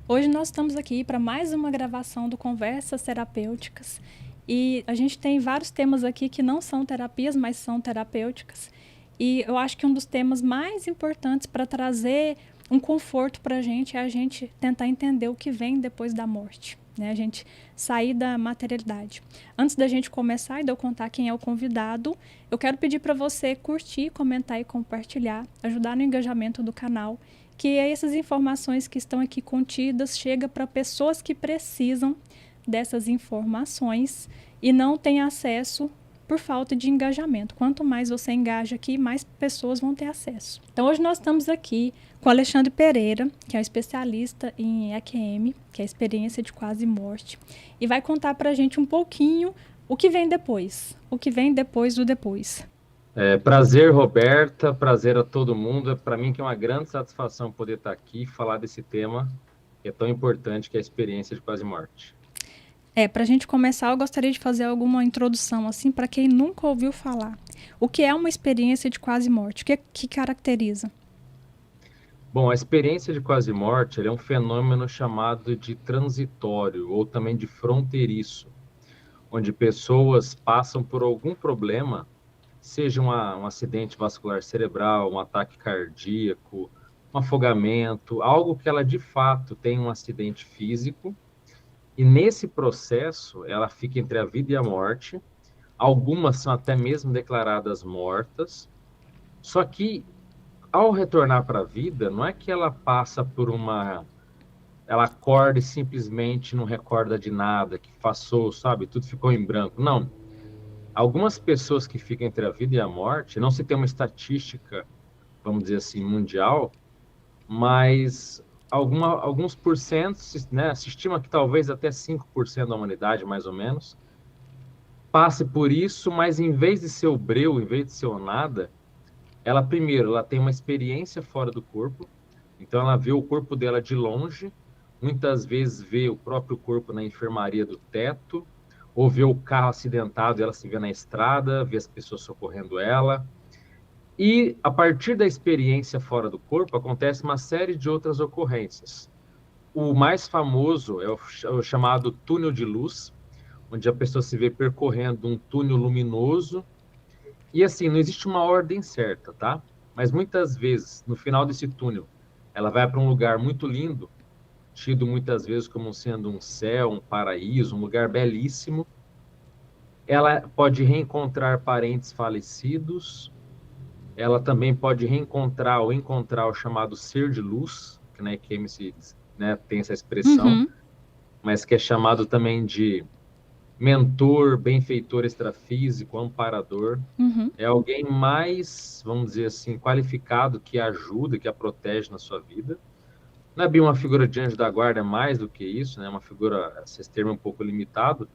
Hoje nós estamos aqui para mais uma gravação do Conversas Terapêuticas e a gente tem vários temas aqui que não são terapias, mas são terapêuticas. E eu acho que um dos temas mais importantes para trazer um conforto para a gente tentar entender o que vem depois da morte, né? A gente sair da materialidade. Antes da gente começar e de eu contar quem é o convidado, eu quero pedir para você curtir, comentar e compartilhar, ajudar no engajamento do canal, que essas informações que estão aqui contidas chegam para pessoas que precisam dessas informações e não têm acesso por falta de engajamento. Quanto mais você engaja aqui, mais pessoas vão ter acesso. Então, hoje nós estamos aqui com o Alexandre Pereira, que é um especialista em EQM, que é a experiência de quase morte, e vai contar para a gente um pouquinho o que vem depois, o que vem depois do depois. Prazer, Roberta, prazer a todo mundo. Para mim que é uma grande satisfação poder estar aqui e falar desse tema que é tão importante, que é a experiência de quase morte. Para a gente começar, eu gostaria de fazer alguma introdução, assim, para quem nunca ouviu falar. O que é uma experiência de quase morte? O que caracteriza? Bom, a experiência de quase morte é um fenômeno chamado de transitório ou também de fronteiriço, onde pessoas passam por algum problema, seja um acidente vascular cerebral, um ataque cardíaco, um afogamento, algo que ela de fato tem um acidente físico. E nesse processo, ela fica entre a vida e a morte. Algumas são até mesmo declaradas mortas. Só que, ao retornar para a vida, não é que ela passa por uma. Ela acorda e simplesmente não recorda de nada, que passou, sabe? Tudo ficou em branco. Não. Algumas pessoas que ficam entre a vida e a morte, não se tem uma estatística, vamos dizer assim, mundial, mas alguns porcentos, né, se estima que talvez até 5% da humanidade, mais ou menos, passe por isso, mas em vez de ser o breu, em vez de ser o nada, ela tem uma experiência fora do corpo, então ela vê o corpo dela de longe, muitas vezes vê o próprio corpo na enfermaria do teto, ou vê o carro acidentado e ela se vê na estrada, vê as pessoas socorrendo ela. E a partir da experiência fora do corpo, acontece uma série de outras ocorrências. O mais famoso é o chamado túnel de luz, onde a pessoa se vê percorrendo um túnel luminoso. E assim, não existe uma ordem certa, tá? Mas muitas vezes, no final desse túnel, ela vai para um lugar muito lindo, tido muitas vezes como sendo um céu, um paraíso, um lugar belíssimo. Ela pode reencontrar parentes falecidos, ela também pode reencontrar ou encontrar o chamado ser de luz, que na EQM né, tem essa expressão, Uhum. mas que é chamado também de mentor, benfeitor extrafísico, amparador. Uhum. É alguém mais, vamos dizer assim, qualificado, que ajuda, que a protege na sua vida. Não é bem uma figura de anjo da guarda, é mais do que isso, né? Uma figura, esse termo é um pouco limitado.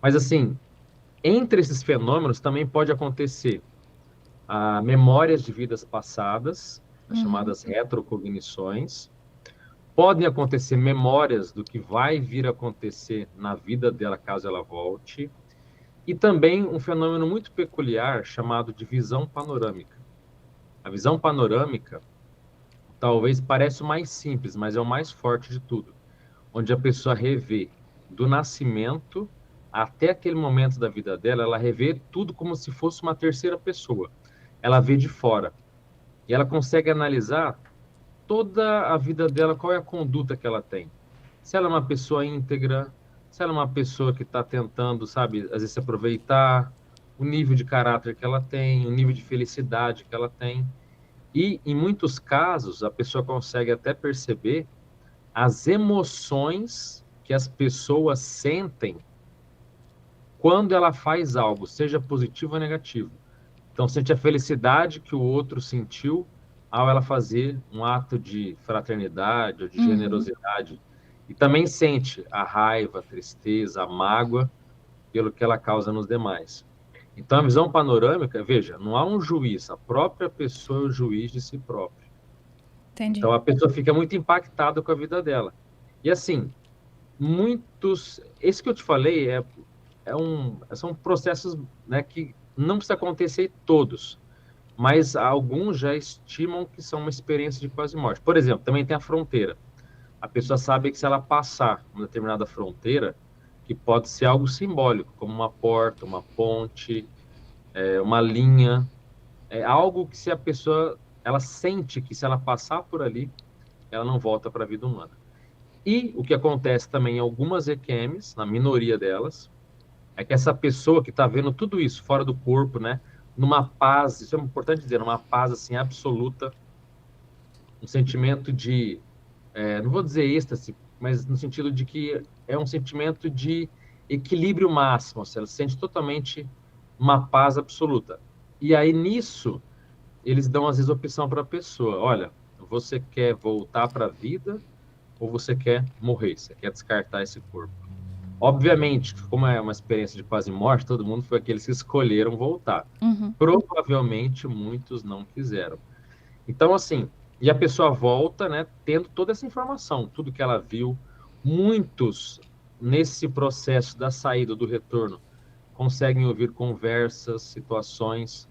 Mas, assim, entre esses fenômenos também pode acontecer memórias de vidas passadas, as Uhum. chamadas retrocognições. Podem acontecer memórias do que vai vir a acontecer na vida dela caso ela volte. E também um fenômeno muito peculiar chamado de visão panorâmica. A visão panorâmica talvez pareça o mais simples, mas é o mais forte de tudo, onde a pessoa revê do nascimento até aquele momento da vida dela, ela revê tudo como se fosse uma terceira pessoa. Ela vê de fora e ela consegue analisar toda a vida dela, qual é a conduta que ela tem. Se ela é uma pessoa íntegra, se ela é uma pessoa que está tentando, sabe, às vezes se aproveitar, o nível de caráter que ela tem, o nível de felicidade que ela tem. E, em muitos casos, a pessoa consegue até perceber as emoções que as pessoas sentem quando ela faz algo, seja positivo ou negativo. Então, sente a felicidade que o outro sentiu ao ela fazer um ato de fraternidade ou de Uhum. generosidade. E também sente a raiva, a tristeza, a mágoa pelo que ela causa nos demais. Então, a visão panorâmica, veja, não há um juiz, a própria pessoa é o juiz de si própria. Entendi. Então, a pessoa fica muito impactada com a vida dela. E assim, esse que eu te falei são processos, né, que não precisa acontecer todos, mas alguns já estimam que são uma experiência de quase morte. Por exemplo, também tem a fronteira. a pessoa sabe que se ela passar uma determinada fronteira, que pode ser algo simbólico, como uma porta, uma ponte, uma linha, é algo que se a pessoa, ela sente que se ela passar por ali, ela não volta para a vida humana. E o que acontece também em algumas EQMs, na minoria delas, é que essa pessoa que está vendo tudo isso fora do corpo, né, numa paz, isso é importante dizer, numa paz assim absoluta, um sentimento de, não vou dizer êxtase, mas no sentido de que é um sentimento de equilíbrio máximo, ou seja, ela se sente totalmente uma paz absoluta. E aí nisso eles dão às vezes opção para a pessoa, olha, você quer voltar para a vida ou você quer morrer, você quer descartar esse corpo. Obviamente, como é uma experiência de quase morte, todo mundo foi aqueles que escolheram voltar. Uhum. Provavelmente muitos não quiseram. Então, assim, e a pessoa volta, né, tendo toda essa informação, tudo que ela viu. Muitos, nesse processo da saída, do retorno, conseguem ouvir conversas, situações,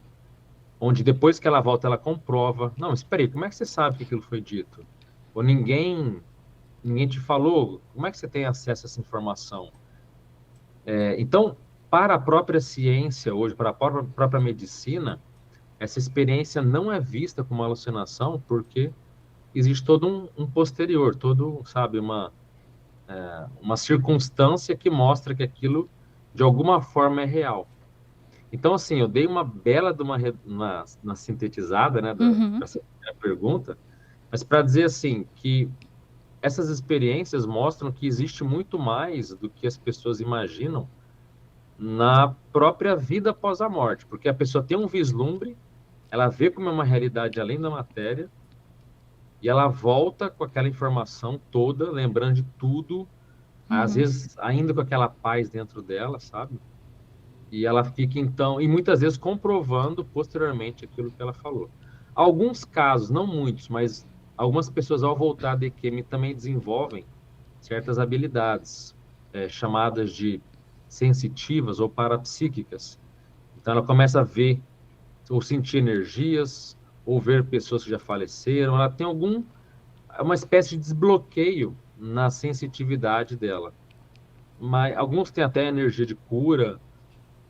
onde depois que ela volta, ela comprova. Não, espera aí, como é que você sabe que aquilo foi dito? Ou ninguém te falou? Como é que você tem acesso a essa informação? Então, para a própria ciência hoje, para a própria medicina, essa experiência não é vista como alucinação, porque existe todo um posterior, todo, sabe, uma circunstância que mostra que aquilo, de alguma forma, é real. Então, assim, eu dei uma bela de uma sintetizada, né, Uhum. dessa pergunta, mas para dizer, assim, que essas experiências mostram que existe muito mais do que as pessoas imaginam na própria vida após a morte, porque a pessoa tem um vislumbre, ela vê como é uma realidade além da matéria, e ela volta com aquela informação toda, lembrando de tudo, às Uhum. vezes ainda com aquela paz dentro dela, sabe? E ela fica então, e muitas vezes comprovando posteriormente aquilo que ela falou. Alguns casos, não muitos, mas algumas pessoas ao voltar de EQM também desenvolvem certas habilidades, chamadas de sensitivas ou parapsíquicas. Então ela começa a ver ou sentir energias, ou ver pessoas que já faleceram. Ela tem uma espécie de desbloqueio na sensitividade dela. Mas alguns têm até energia de cura,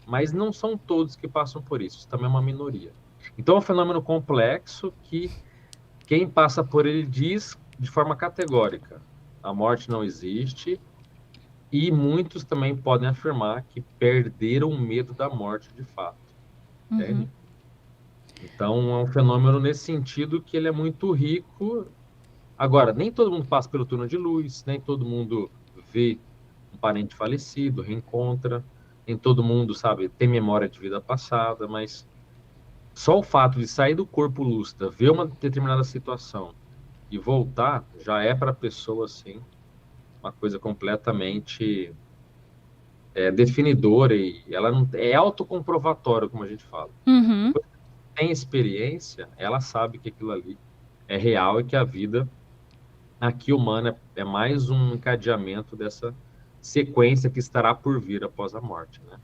mas não são todos que passam por isso. Isso também é uma minoria. Então é um fenômeno complexo que quem passa por ele diz de forma categórica: a morte não existe. E muitos também podem afirmar que perderam o medo da morte de fato. Uhum. Entende? Então, é um fenômeno nesse sentido que ele é muito rico. Agora, nem todo mundo passa pelo túnel de luz, nem todo mundo vê um parente falecido, reencontra, nem todo mundo, sabe, tem memória de vida passada, mas só o fato de sair do corpo lúcido, ver uma determinada situação e voltar, já é para a pessoa, assim, uma coisa completamente definidora, e ela não é autocomprovatória, como a gente fala. Uhum. Depois que tem experiência, ela sabe que aquilo ali é real e que a vida aqui humana é mais um encadeamento dessa sequência que estará por vir após a morte, né?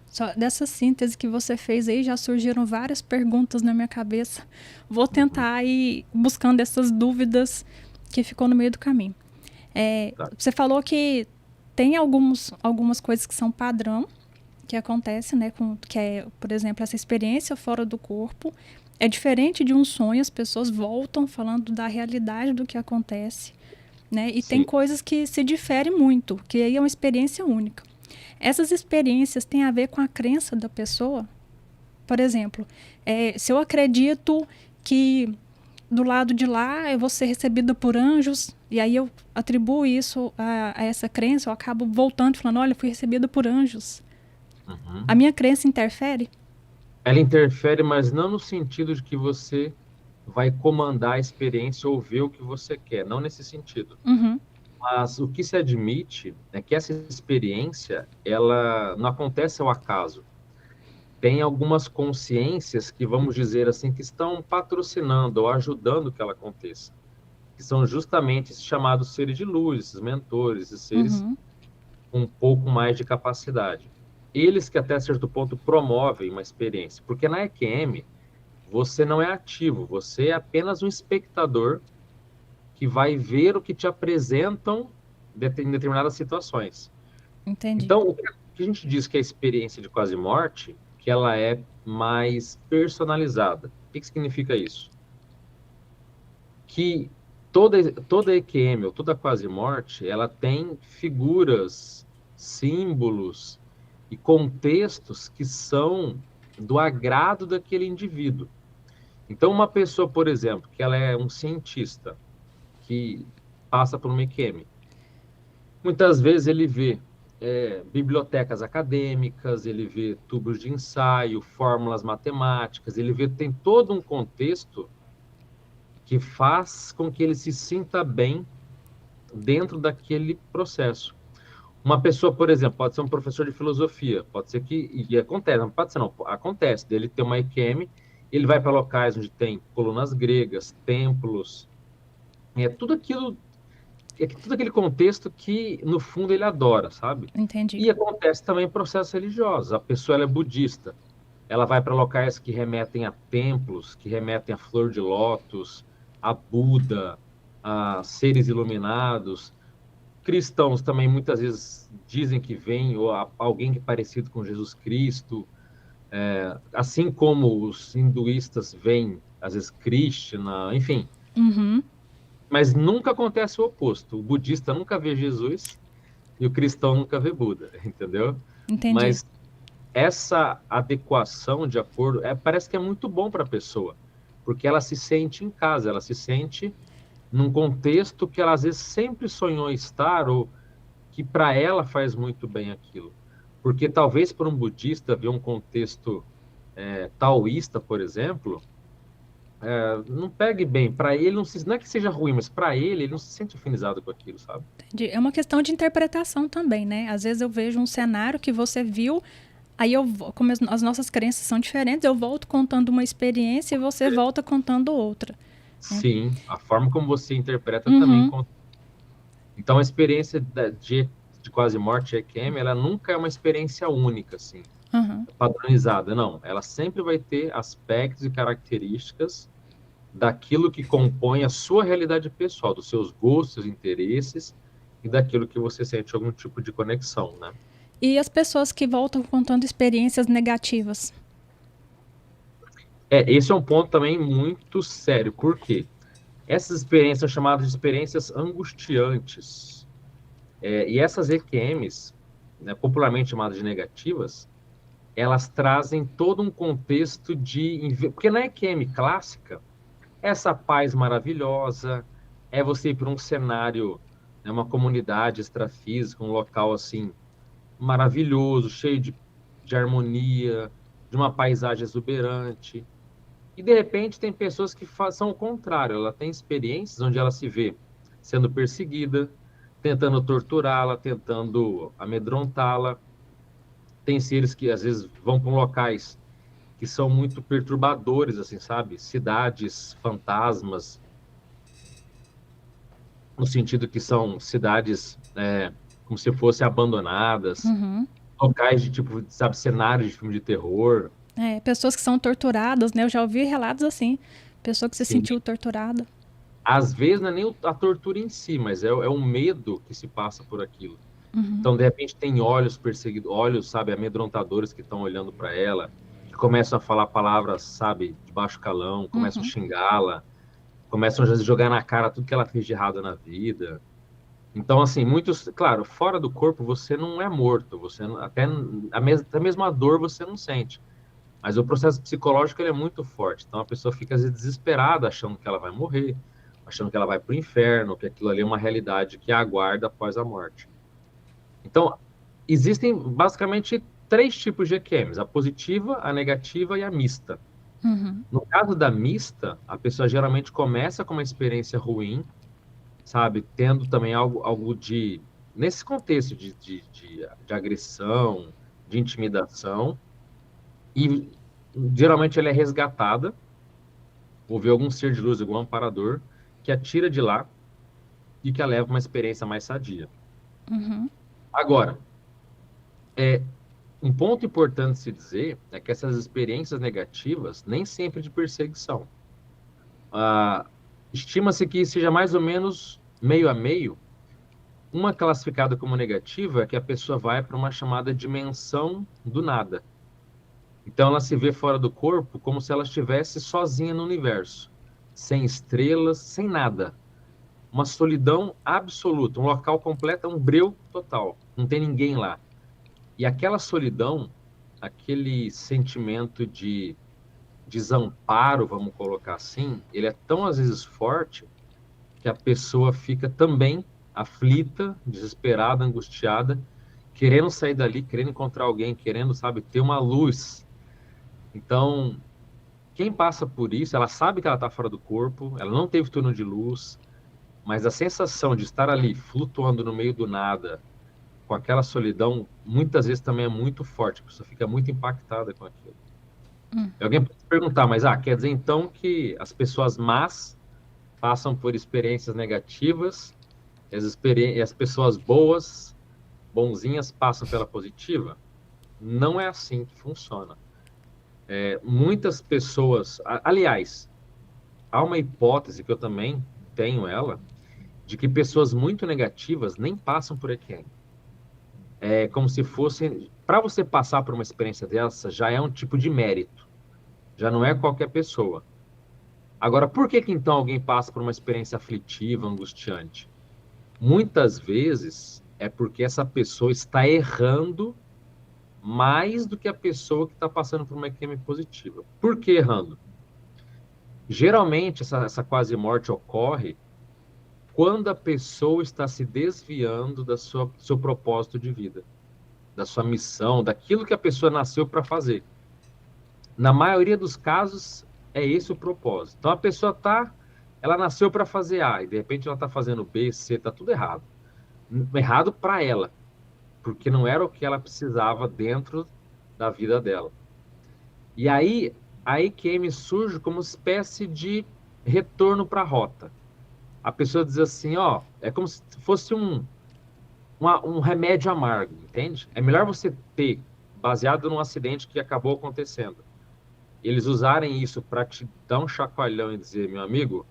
Só dessa síntese que você fez aí, já surgiram várias perguntas na minha cabeça. Vou tentar ir buscando essas dúvidas que ficou no meio do caminho. Tá. Você falou que tem algumas coisas que são padrão, que acontece, né? Que é, por exemplo, essa experiência fora do corpo. É diferente de um sonho, as pessoas voltam falando da realidade do que acontece, né? E tem Sim. coisas que se diferem muito, que aí é uma experiência única. Essas experiências têm a ver com a crença da pessoa. Por exemplo, se eu acredito que do lado de lá eu vou ser recebida por anjos, e aí eu atribuo isso a essa crença, eu acabo voltando e falando, olha, fui recebida por anjos. Uhum. A minha crença interfere? Ela interfere, mas não no sentido de que você vai comandar a experiência ou ver o que você quer, não nesse sentido. Uhum. Mas o que se admite é que essa experiência, ela não acontece ao acaso. Tem algumas consciências que, vamos dizer assim, que estão patrocinando ou ajudando que ela aconteça, que são justamente esses chamados seres de luz, esses mentores, esses seres Uhum. com um pouco mais de capacidade. Eles que até certo ponto promovem uma experiência, porque na EQM você não é ativo, você é apenas um espectador que vai ver o que te apresentam em determinadas situações. Entendi. Então, o que a gente diz que a experiência de quase morte, que ela é mais personalizada. O que significa isso? Que toda EQM, ou toda quase morte, ela tem figuras, símbolos e contextos que são do agrado daquele indivíduo. Então, uma pessoa, por exemplo, que ela é um cientista, que passa por uma EQM, muitas vezes ele vê bibliotecas acadêmicas, ele vê tubos de ensaio, fórmulas matemáticas, ele vê, tem todo um contexto que faz com que ele se sinta bem dentro daquele processo. Uma pessoa, por exemplo, pode ser um professor de filosofia, pode ser que, e acontece, não pode ser não, acontece, dele ter uma EQM, ele vai para locais onde tem colunas gregas, templos, tudo aquilo, todo aquele contexto que, no fundo, ele adora, sabe? Entendi. E acontece também em processos religiosos. A pessoa ela é budista, ela vai para locais que remetem a templos, que remetem a flor de lótus, a Buda, a seres iluminados. Cristãos também muitas vezes dizem que vem ou alguém que é parecido com Jesus Cristo, assim como os hinduístas veem, às vezes, Krishna, enfim. Uhum. Mas nunca acontece o oposto. O budista nunca vê Jesus e o cristão nunca vê Buda, entendeu? Entendi. Mas essa adequação de acordo, parece que é muito bom para a pessoa, porque ela se sente em casa, ela se sente num contexto que ela às vezes sempre sonhou estar ou que para ela faz muito bem aquilo. Porque talvez para um budista ver um contexto taoísta, por exemplo, não pegue bem. Para ele, não é que seja ruim, mas para ele não se sente afinizado com aquilo, sabe? Entendi. É uma questão de interpretação também, né? Às vezes eu vejo um cenário que você viu, aí como as nossas crenças são diferentes, eu volto contando uma experiência e você volta contando outra. Né? Sim, a forma como você interpreta também Uhum. conta. Então, a experiência de quase morte EQM, ela nunca é uma experiência única, assim, Uhum. padronizada, não. Ela sempre vai ter aspectos e características daquilo que compõe a sua realidade pessoal, dos seus gostos, interesses e daquilo que você sente algum tipo de conexão, né? E as pessoas que voltam contando experiências negativas? Esse é um ponto também muito sério, por quê? Essas experiências são chamadas de experiências angustiantes. E essas EQMs, né, popularmente chamadas de negativas, elas trazem todo um contexto de... Porque na EQM clássica, essa paz maravilhosa, é você ir para um cenário, né, uma comunidade extrafísica, um local assim maravilhoso, cheio de harmonia, de uma paisagem exuberante. E de repente tem pessoas que são o contrário, ela tem experiências onde ela se vê sendo perseguida, tentando torturá-la, tentando amedrontá-la. Tem seres que às vezes vão para locais que são muito perturbadores, assim, sabe? Cidades fantasmas, no sentido que são cidades como se fossem abandonadas, Uhum. locais de tipo, sabe, cenários de filme de terror. Pessoas que são torturadas, né? Eu já ouvi relatos assim. Pessoa que se Sim. sentiu torturada. Às vezes não é nem a tortura em si, mas é o medo que se passa por aquilo. Uhum. Então, de repente, tem olhos perseguidos, olhos, sabe, amedrontadores que estão olhando para ela, que começam a falar palavras, sabe, de baixo calão, começam a xingá-la, começam a jogar na cara tudo que ela fez de errado na vida. Então, assim, muitos, claro, fora do corpo você não é morto, você até a mesma dor você não sente. Mas o processo psicológico ele é muito forte. Então a pessoa fica às vezes desesperada, achando que ela vai morrer, achando que ela vai para o inferno, que aquilo ali é uma realidade que a aguarda após a morte. Então, existem basicamente 3 tipos de EQMs: a positiva, a negativa e a mista. Uhum. No caso da mista, a pessoa geralmente começa com uma experiência ruim, sabe? Tendo também algo de... Nesse contexto de agressão, de intimidação, e geralmente ela é resgatada, ou vê algum ser de luz, algum amparador, que a tira de lá e que a leva uma experiência mais sadia. Uhum. Agora, um ponto importante se dizer é que essas experiências negativas nem sempre de perseguição. Estima-se que seja mais ou menos meio a meio. Uma classificada como negativa é que a pessoa vai para uma chamada dimensão do nada. Então ela se vê fora do corpo como se ela estivesse sozinha no universo, sem estrelas, sem nada. Uma solidão absoluta, um local completo, um breu total. Não tem ninguém lá. E aquela solidão, aquele sentimento de desamparo, vamos colocar assim, ele é tão às vezes forte que a pessoa fica também aflita, desesperada, angustiada, querendo sair dali, querendo encontrar alguém, querendo, sabe, ter uma luz. Então, quem passa por isso, ela sabe que ela está fora do corpo, ela não teve turno de luz, mas a sensação de estar ali flutuando no meio do nada, com aquela solidão, muitas vezes também é muito forte, a pessoa fica muito impactada com aquilo. E alguém pode se perguntar, mas quer dizer então que as pessoas más passam por experiências negativas e as pessoas boas, bonzinhas, passam pela positiva? Não é assim que funciona. Muitas pessoas, aliás, há uma hipótese que eu também tenho ela, de que pessoas muito negativas nem passam por EQM. É como se fosse, para você passar por uma experiência dessa, já é um tipo de mérito, já não é qualquer pessoa. Agora, por que então alguém passa por uma experiência aflitiva, angustiante? Muitas vezes é porque essa pessoa está errando mais do que a pessoa que está passando por uma EQM positiva. Por que errando? Geralmente, essa quase morte ocorre quando a pessoa está se desviando do seu propósito de vida, da sua missão, daquilo que a pessoa nasceu para fazer. Na maioria dos casos, é esse o propósito. Então, a pessoa ela nasceu para fazer A, e de repente ela está fazendo B, C, está tudo errado. Errado para ela, porque não era o que ela precisava dentro da vida dela. E aí, a EQM surge como espécie de retorno para a rota. A pessoa diz assim, é como se fosse um remédio amargo, entende? É melhor você ter, baseado num acidente que acabou acontecendo, eles usarem isso para te dar um chacoalhão e dizer, meu amigo,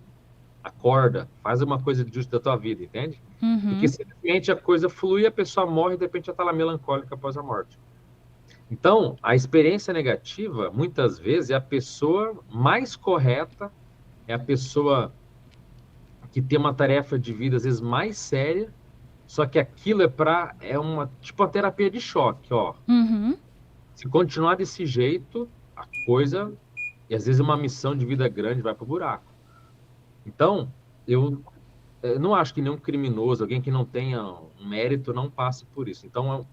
acorda, faz uma coisa de justo da tua vida, entende? Do que simplesmente a coisa flui e a pessoa morre e de repente já está lá melancólica após a morte. Então, a experiência negativa, muitas vezes, é a pessoa mais correta, é a pessoa que tem uma tarefa de vida, às vezes, mais séria, só que aquilo é uma, tipo, uma terapia de choque, Se continuar desse jeito, a coisa, e às vezes uma missão de vida grande vai para o buraco. Então, eu não acho que nenhum criminoso, alguém que não tenha um mérito, não passe por isso. Então,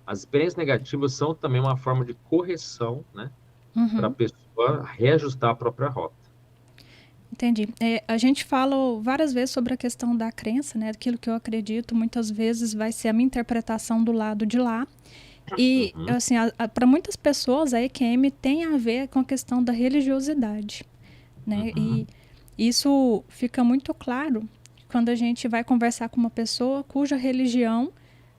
as experiências negativas são também uma forma de correção, né? Para a pessoa reajustar a própria rota. Entendi. A gente fala várias vezes sobre a questão da crença, né? Aquilo que eu acredito, muitas vezes vai ser a minha interpretação do lado de lá. E, assim, para muitas pessoas, a EQM tem a ver com a questão da religiosidade, né? E isso fica muito claro quando a gente vai conversar com uma pessoa cuja religião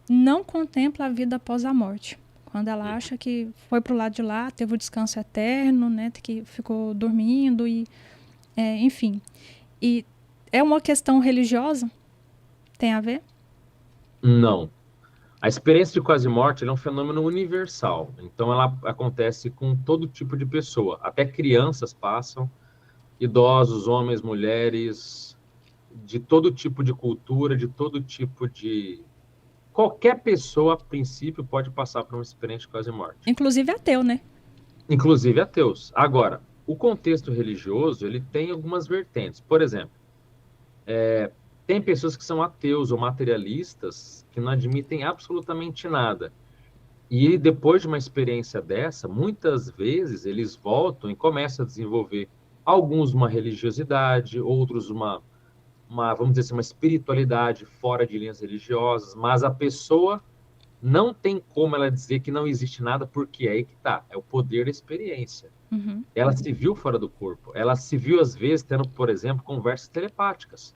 não contempla a vida após a morte. Quando ela acha que foi para o lado de lá, teve o descanso eterno, né? Que ficou dormindo e... enfim, e é uma questão religiosa? Tem a ver? Não. A experiência de quase morte é um fenômeno universal. Então, ela acontece com todo tipo de pessoa. Até crianças passam, idosos, homens, mulheres, de todo tipo de cultura, de todo tipo de... Qualquer pessoa, a princípio, pode passar por uma experiência de quase morte. Inclusive ateu, né? Inclusive ateus. Agora, o contexto religioso, ele tem algumas vertentes. Por exemplo, tem pessoas que são ateus ou materialistas que não admitem absolutamente nada. E depois de uma experiência dessa, muitas vezes eles voltam e começam a desenvolver alguns uma religiosidade, outros vamos dizer assim, uma espiritualidade fora de linhas religiosas, mas a pessoa não tem como ela dizer que não existe nada, porque é aí que está, é o poder da experiência. Ela se viu fora do corpo, ela se viu às vezes tendo, por exemplo, conversas telepáticas,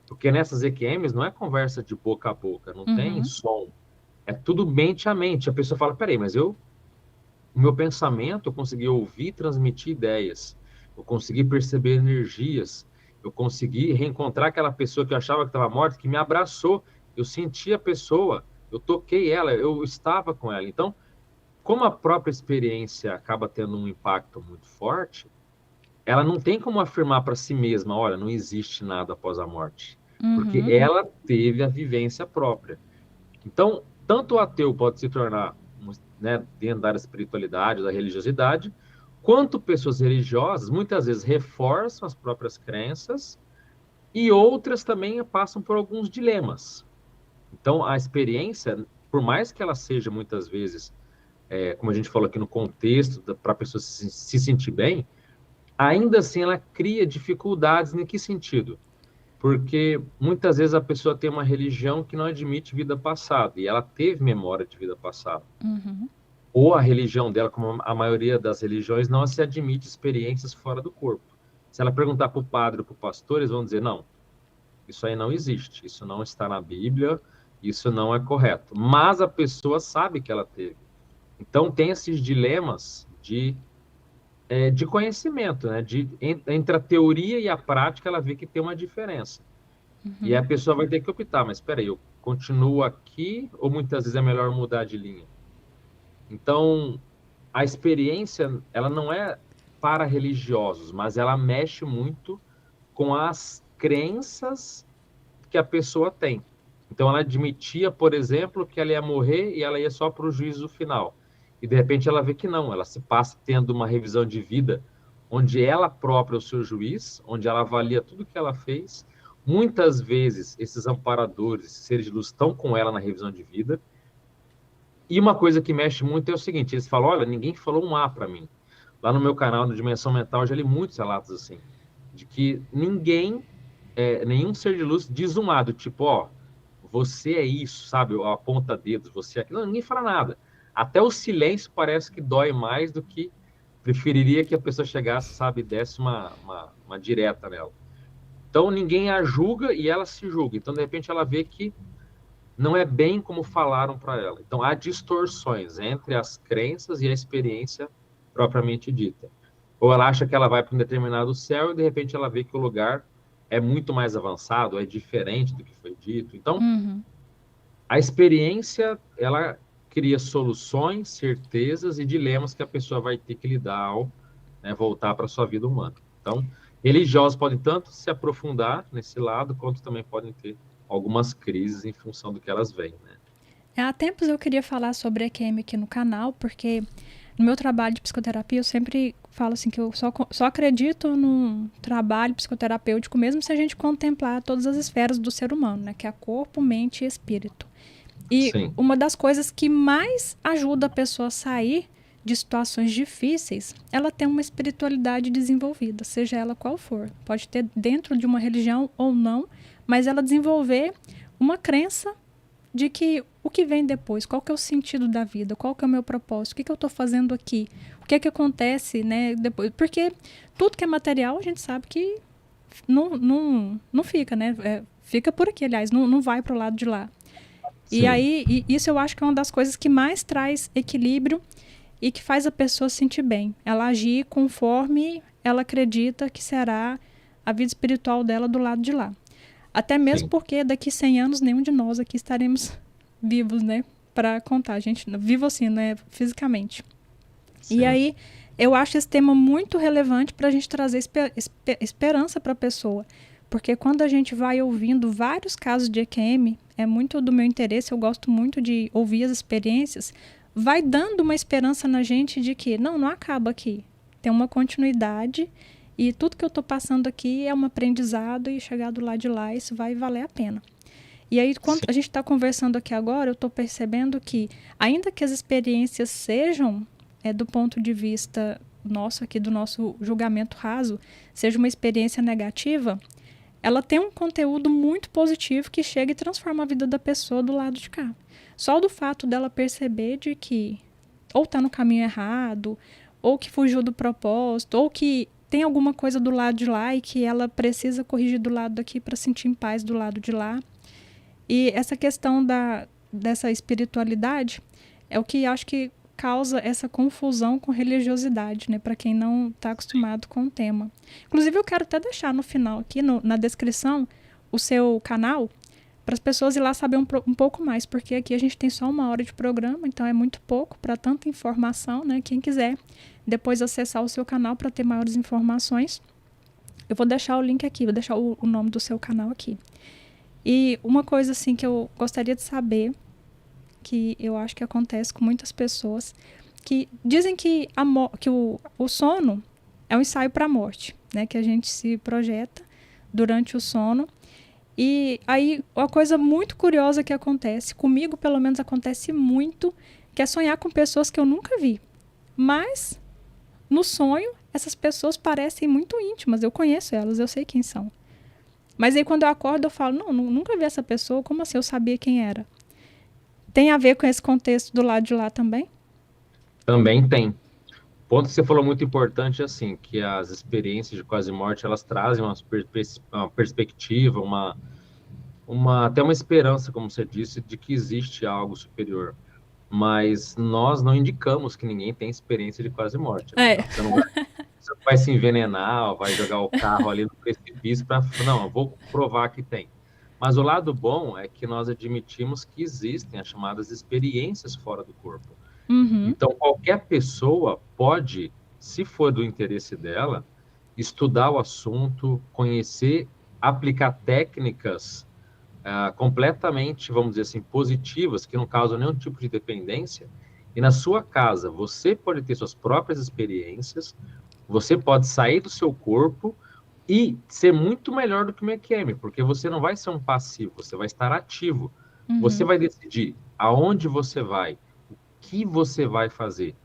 porque nessas EQMs não é conversa de boca a boca, não tem som, é tudo mente a mente. A pessoa fala, peraí, mas o meu pensamento, eu consegui ouvir e transmitir ideias, eu consegui perceber energias, Eu consegui reencontrar aquela pessoa que eu achava que estava morta, que me abraçou. Eu senti a pessoa, eu toquei ela, eu estava com ela. Então, como a própria experiência acaba tendo um impacto muito forte, ela não tem como afirmar para si mesma, olha, não existe nada após a morte, porque Uhum. ela teve a vivência própria. Então, tanto o ateu pode se tornar, né, dentro da espiritualidade, da religiosidade, quanto pessoas religiosas, muitas vezes reforçam as próprias crenças e outras também passam por alguns dilemas. Então, a experiência, por mais que ela seja muitas vezes, como a gente falou aqui no contexto, para a pessoa se sentir bem, ainda assim ela cria dificuldades. Em que sentido? Porque muitas vezes a pessoa tem uma religião que não admite vida passada, e ela teve memória de vida passada. Uhum. Ou a religião dela, como a maioria das religiões, não se admite experiências fora do corpo. Se ela perguntar para o padre ou para o pastor, eles vão dizer, não, isso aí não existe, isso não está na Bíblia, isso não é correto. Mas a pessoa sabe que ela teve. Então tem esses dilemas de conhecimento, né? Entre a teoria e a prática, ela vê que tem uma diferença. E a pessoa vai ter que optar, mas espera aí, eu continuo aqui ou muitas vezes é melhor mudar de linha? Então, a experiência, ela não é para religiosos, mas ela mexe muito com as crenças que a pessoa tem. Então, ela admitia, por exemplo, que ela ia morrer e ela ia só para o juízo final. E, de repente, ela vê que não, ela se passa tendo uma revisão de vida, onde ela própria é o seu juiz, onde ela avalia tudo que ela fez. Muitas vezes, esses amparadores, esses seres de luz, estão com ela na revisão de vida. E uma coisa que mexe muito é o seguinte, eles falam, olha, ninguém falou um A para mim. Lá no meu canal, no Dimensão Mental, eu já li muitos relatos assim, de que nenhum ser de luz diz um A, do tipo, ó, você é isso, sabe? Aponta dedos, você é aquilo. Não, ninguém fala nada. Até o silêncio parece que dói mais do que preferiria que a pessoa chegasse, sabe, desse uma direta nela. Então, ninguém a julga e ela se julga. Então, de repente, ela vê que não é bem como falaram para ela. Então, há distorções entre as crenças e a experiência propriamente dita. Ou ela acha que ela vai para um determinado céu e, de repente, ela vê que o lugar é muito mais avançado, é diferente do que foi dito. Então, Uhum. a experiência, ela cria soluções, certezas e dilemas que a pessoa vai ter que lidar ao, né, voltar para a sua vida humana. Então, religiosos podem tanto se aprofundar nesse lado, quanto também podem ter algumas crises em função do que elas veem, né? Há tempos eu queria falar sobre EQM aqui no canal, porque no meu trabalho de psicoterapia eu sempre falo assim que eu só acredito num trabalho psicoterapêutico mesmo se a gente contemplar todas as esferas do ser humano, né? Que é corpo, mente e espírito. E Sim, uma das coisas que mais ajuda a pessoa a sair de situações difíceis, ela tem uma espiritualidade desenvolvida, seja ela qual for. Pode ter dentro de uma religião ou não, mas ela desenvolver uma crença de que o que vem depois, qual que é o sentido da vida, qual que é o meu propósito, o que eu estou fazendo aqui, o que é que acontece, né, depois. Porque tudo que é material, a gente sabe que não fica, né? Fica por aqui, aliás, não vai para o lado de lá. E sim, aí, isso eu acho que é uma das coisas que mais traz equilíbrio e que faz a pessoa se sentir bem. Ela agir conforme ela acredita que será a vida espiritual dela do lado de lá. Até mesmo sim, porque daqui 100 anos nenhum de nós aqui estaremos vivos, né? Para contar. A gente vivo assim, né? Fisicamente. E sim, aí, eu acho esse tema muito relevante para a gente trazer esperança para a pessoa. Porque quando a gente vai ouvindo vários casos de EQM, é muito do meu interesse, eu gosto muito de ouvir as experiências, vai dando uma esperança na gente de que não acaba aqui. Tem uma continuidade e tudo que eu estou passando aqui é um aprendizado e chegar do lado de lá, isso vai valer a pena. E aí, quando sim, a gente está conversando aqui agora, eu estou percebendo que, ainda que as experiências sejam, do ponto de vista nosso aqui, do nosso julgamento raso, seja uma experiência negativa, ela tem um conteúdo muito positivo que chega e transforma a vida da pessoa do lado de cá. Só do fato dela perceber de que ou está no caminho errado, ou que fugiu do propósito, ou que tem alguma coisa do lado de lá e que ela precisa corrigir do lado daqui para sentir em paz do lado de lá. E essa questão dessa espiritualidade é o que acho que causa essa confusão com religiosidade, né? Para quem não está acostumado com o tema. Inclusive, eu quero até deixar no final aqui, na descrição, o seu canal, para as pessoas ir lá saber um pouco mais, porque aqui a gente tem só 1 hora de programa, então é muito pouco para tanta informação, né? Quem quiser depois acessar o seu canal para ter maiores informações, eu vou deixar o link aqui, vou deixar o nome do seu canal aqui. E uma coisa assim que eu gostaria de saber, que eu acho que acontece com muitas pessoas, que dizem que o sono é um ensaio para a morte, né? Que a gente se projeta durante o sono. E aí, uma coisa muito curiosa que acontece, comigo pelo menos acontece muito, que é sonhar com pessoas que eu nunca vi. Mas, no sonho, essas pessoas parecem muito íntimas, eu conheço elas, eu sei quem são. Mas aí quando eu acordo eu falo, não, nunca vi essa pessoa, como assim eu sabia quem era? Tem a ver com esse contexto do lado de lá também? Também tem. O ponto que você falou muito importante é assim, que as experiências de quase morte, elas trazem uma perspectiva, até uma esperança, como você disse, de que existe algo superior. Mas nós não indicamos que ninguém tem experiência de quase morte. Né? É. Você não vai se envenenar, vai jogar o carro ali no precipício para... Não, eu vou provar que tem. Mas o lado bom é que nós admitimos que existem as chamadas experiências fora do corpo. Uhum. Então, qualquer pessoa pode, se for do interesse dela, estudar o assunto, conhecer, aplicar técnicas completamente, vamos dizer assim, positivas, que não causam nenhum tipo de dependência. E na sua casa, você pode ter suas próprias experiências, você pode sair do seu corpo e ser muito melhor do que o McKM, porque você não vai ser um passivo, você vai estar ativo. Uhum. Você vai decidir aonde você vai, o que você vai fazer.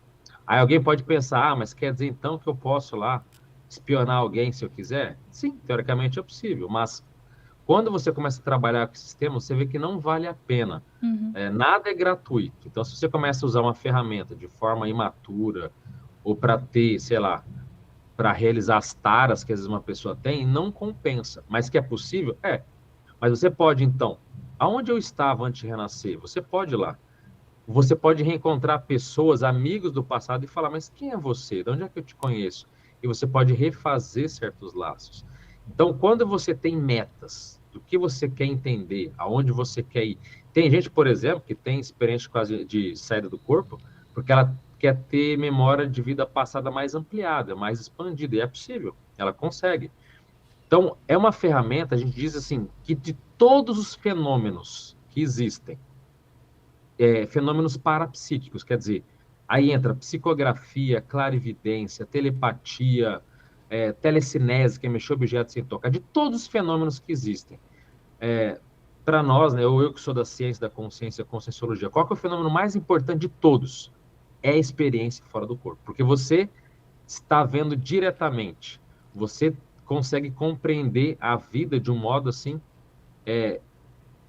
Aí alguém pode pensar, mas quer dizer então que eu posso lá espionar alguém se eu quiser? Sim, teoricamente é possível, mas quando você começa a trabalhar com esse sistema, você vê que não vale a pena. Uhum. Nada é gratuito. Então, se você começa a usar uma ferramenta de forma imatura, ou para ter, sei lá, para realizar as taras que às vezes uma pessoa tem, não compensa. Mas que é possível? É. Mas você pode, então, aonde eu estava antes de renascer? Você pode ir lá. Você pode reencontrar pessoas, amigos do passado e falar, mas quem é você? De onde é que eu te conheço? E você pode refazer certos laços. Então, quando você tem metas, do que você quer entender, aonde você quer ir. Tem gente, por exemplo, que tem experiência quase de saída do corpo, porque ela quer ter memória de vida passada mais ampliada, mais expandida, e é possível, ela consegue. Então, é uma ferramenta, a gente diz assim, que de todos os fenômenos que existem, fenômenos parapsíquicos, quer dizer, aí entra psicografia, clarividência, telepatia, telecinese, que é mexer objetos sem tocar, de todos os fenômenos que existem. Para nós, né, eu que sou da ciência da consciência, conscienciologia, qual que é o fenômeno mais importante de todos? É a experiência fora do corpo, porque você está vendo diretamente, você consegue compreender a vida de um modo assim,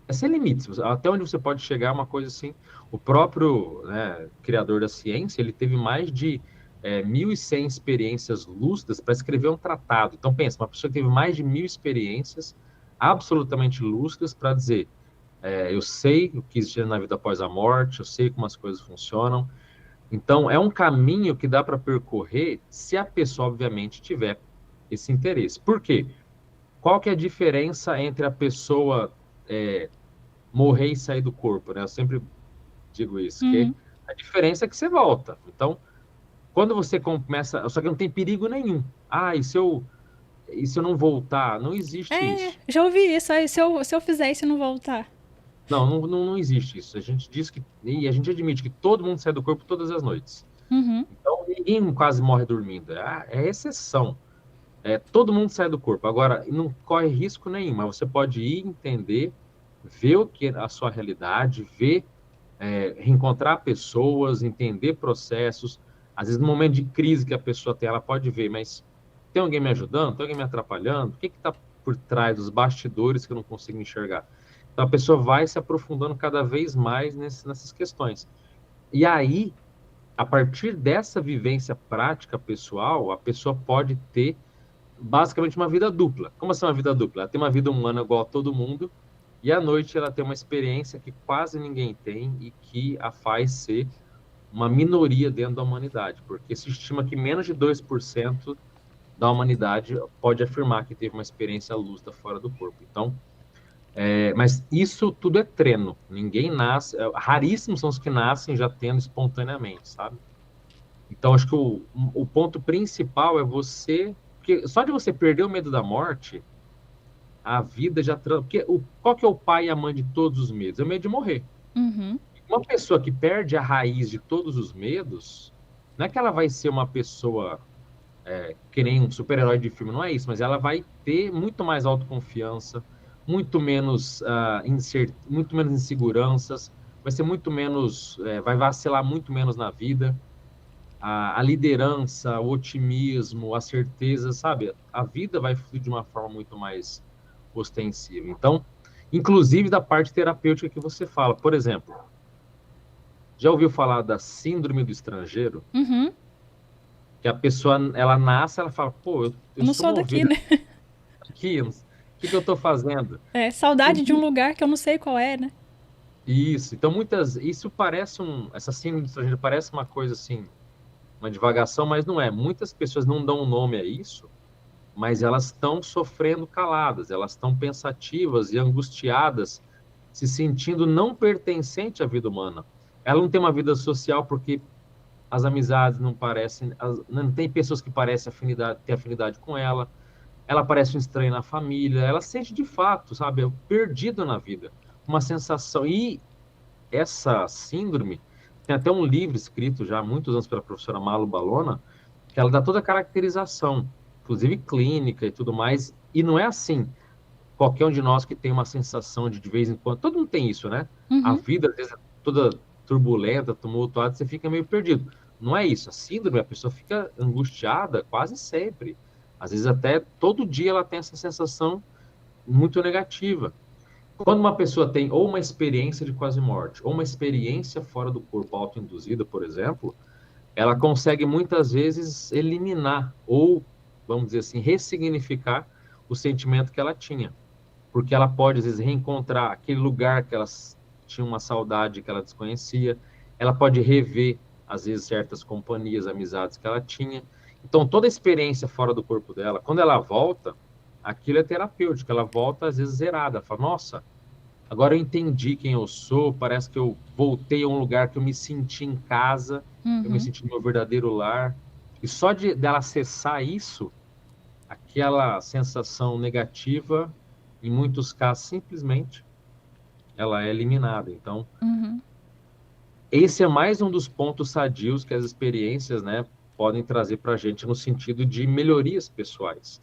sem limites, até onde você pode chegar, uma coisa assim. O próprio, né, criador da ciência, ele teve mais de 1.100 experiências lúcidas para escrever um tratado. Então, pensa, uma pessoa que teve mais de 1.000 experiências absolutamente lúcidas para dizer, eu sei o que existe na vida após a morte, eu sei como as coisas funcionam. Então, é um caminho que dá para percorrer se a pessoa, obviamente, tiver esse interesse. Por quê? Qual que é a diferença entre a pessoa morrer e sair do corpo, né? Eu sempre digo isso, que a diferença é que você volta. Então, quando você começa... Só que não tem perigo nenhum. E se eu não voltar? Não existe isso. Já ouvi isso. Aí, se eu fizer isso e não voltar? Não existe isso. A gente diz que... E a gente admite que todo mundo sai do corpo todas as noites. Uhum. Então, ninguém quase morre dormindo. É exceção. Todo mundo sai do corpo. Agora, não corre risco nenhum, mas você pode ir entender, ver o que é a sua realidade, reencontrar pessoas, entender processos. Às vezes, no momento de crise que a pessoa tem, ela pode ver, mas tem alguém me ajudando? Tem alguém me atrapalhando? O que está por trás dos bastidores que eu não consigo enxergar? Então, a pessoa vai se aprofundando cada vez mais nessas questões. E aí, a partir dessa vivência prática pessoal, a pessoa pode ter basicamente uma vida dupla. Como assim uma vida dupla? Ela tem uma vida humana igual a todo mundo, e à noite ela tem uma experiência que quase ninguém tem e que a faz ser uma minoria dentro da humanidade, porque se estima que menos de 2% da humanidade pode afirmar que teve uma experiência lúcida fora do corpo. Então, mas isso tudo é treino. Ninguém nasce, raríssimos são os que nascem já tendo espontaneamente, sabe? Então, acho que o ponto principal é você, porque só de você perder o medo da morte, a vida já... Porque qual que é o pai e a mãe de todos os medos? É o medo de morrer. Uhum. Uma pessoa que perde a raiz de todos os medos, não é que ela vai ser uma pessoa que nem um super-herói de filme, não é isso, mas ela vai ter muito mais autoconfiança, muito menos, muito menos inseguranças, vai ser muito menos, vai vacilar muito menos na vida. A liderança, o otimismo, a certeza, sabe? A vida vai fluir de uma forma muito mais ostensiva. Então, inclusive da parte terapêutica que você fala. Por exemplo, já ouviu falar da síndrome do estrangeiro? Uhum. Que a pessoa, ela nasce, ela fala, pô, eu Eu não sou sou uma daqui, ovelha né? aqui, o que eu estou fazendo? É, saudade de um lugar que eu não sei qual é, né? Isso, então isso parece essa síndrome do estrangeiro parece uma coisa assim, uma divagação, mas não é. Muitas pessoas não dão um nome a isso, mas elas estão sofrendo caladas, elas estão pensativas e angustiadas, se sentindo não pertencente à vida humana. Ela não tem uma vida social porque as amizades não parecem, não tem pessoas que parecem ter afinidade com ela. Ela parece um estranho na família, ela sente de fato, sabe, perdido na vida, uma sensação. E essa síndrome, tem até um livro escrito já há muitos anos pela professora Malu Balona, que ela dá toda a caracterização, inclusive clínica e tudo mais, e não é assim, qualquer um de nós que tem uma sensação de vez em quando, todo mundo tem isso, né? A Uhum. vida, às vezes, é toda turbulenta, tumultuada, você fica meio perdido. Não é isso, a síndrome, a pessoa fica angustiada quase sempre. Às vezes até todo dia ela tem essa sensação muito negativa. Quando uma pessoa tem ou uma experiência de quase morte, ou uma experiência fora do corpo autoinduzida, por exemplo, ela consegue muitas vezes eliminar ou, vamos dizer assim, ressignificar o sentimento que ela tinha. Porque ela pode, às vezes, reencontrar aquele lugar que ela tinha uma saudade que ela desconhecia, ela pode rever, às vezes, certas companhias, amizades que ela tinha. Então, toda a experiência fora do corpo dela, quando ela volta, aquilo é terapêutico, ela volta, às vezes, zerada. Ela fala, nossa, agora eu entendi quem eu sou, parece que eu voltei a um lugar que eu me senti em casa, eu me Uhum. senti no meu verdadeiro lar. E só dela acessar isso, aquela sensação negativa, em muitos casos, simplesmente, ela é eliminada. Então, Uhum. esse é mais um dos pontos sadios que as experiências, né, podem trazer para a gente no sentido de melhorias pessoais.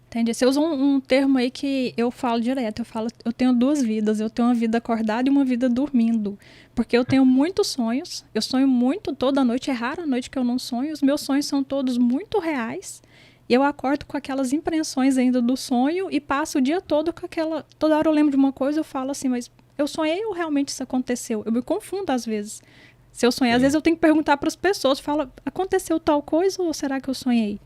Entendi. Você usa um termo aí que eu falo direto. Eu falo, eu tenho duas vidas. Eu tenho uma vida acordada e uma vida dormindo. Porque eu tenho muitos sonhos. Eu sonho muito toda noite. É rara a noite que eu não sonho. Os meus sonhos são todos muito reais. E eu acordo com aquelas impressões ainda do sonho e passo o dia todo com aquela. Toda hora eu lembro de uma coisa, eu falo assim, mas eu sonhei ou realmente isso aconteceu? Eu me confundo às vezes. Se eu sonhei, às vezes Sim. eu tenho que perguntar para as pessoas, fala, aconteceu tal coisa ou será que eu sonhei?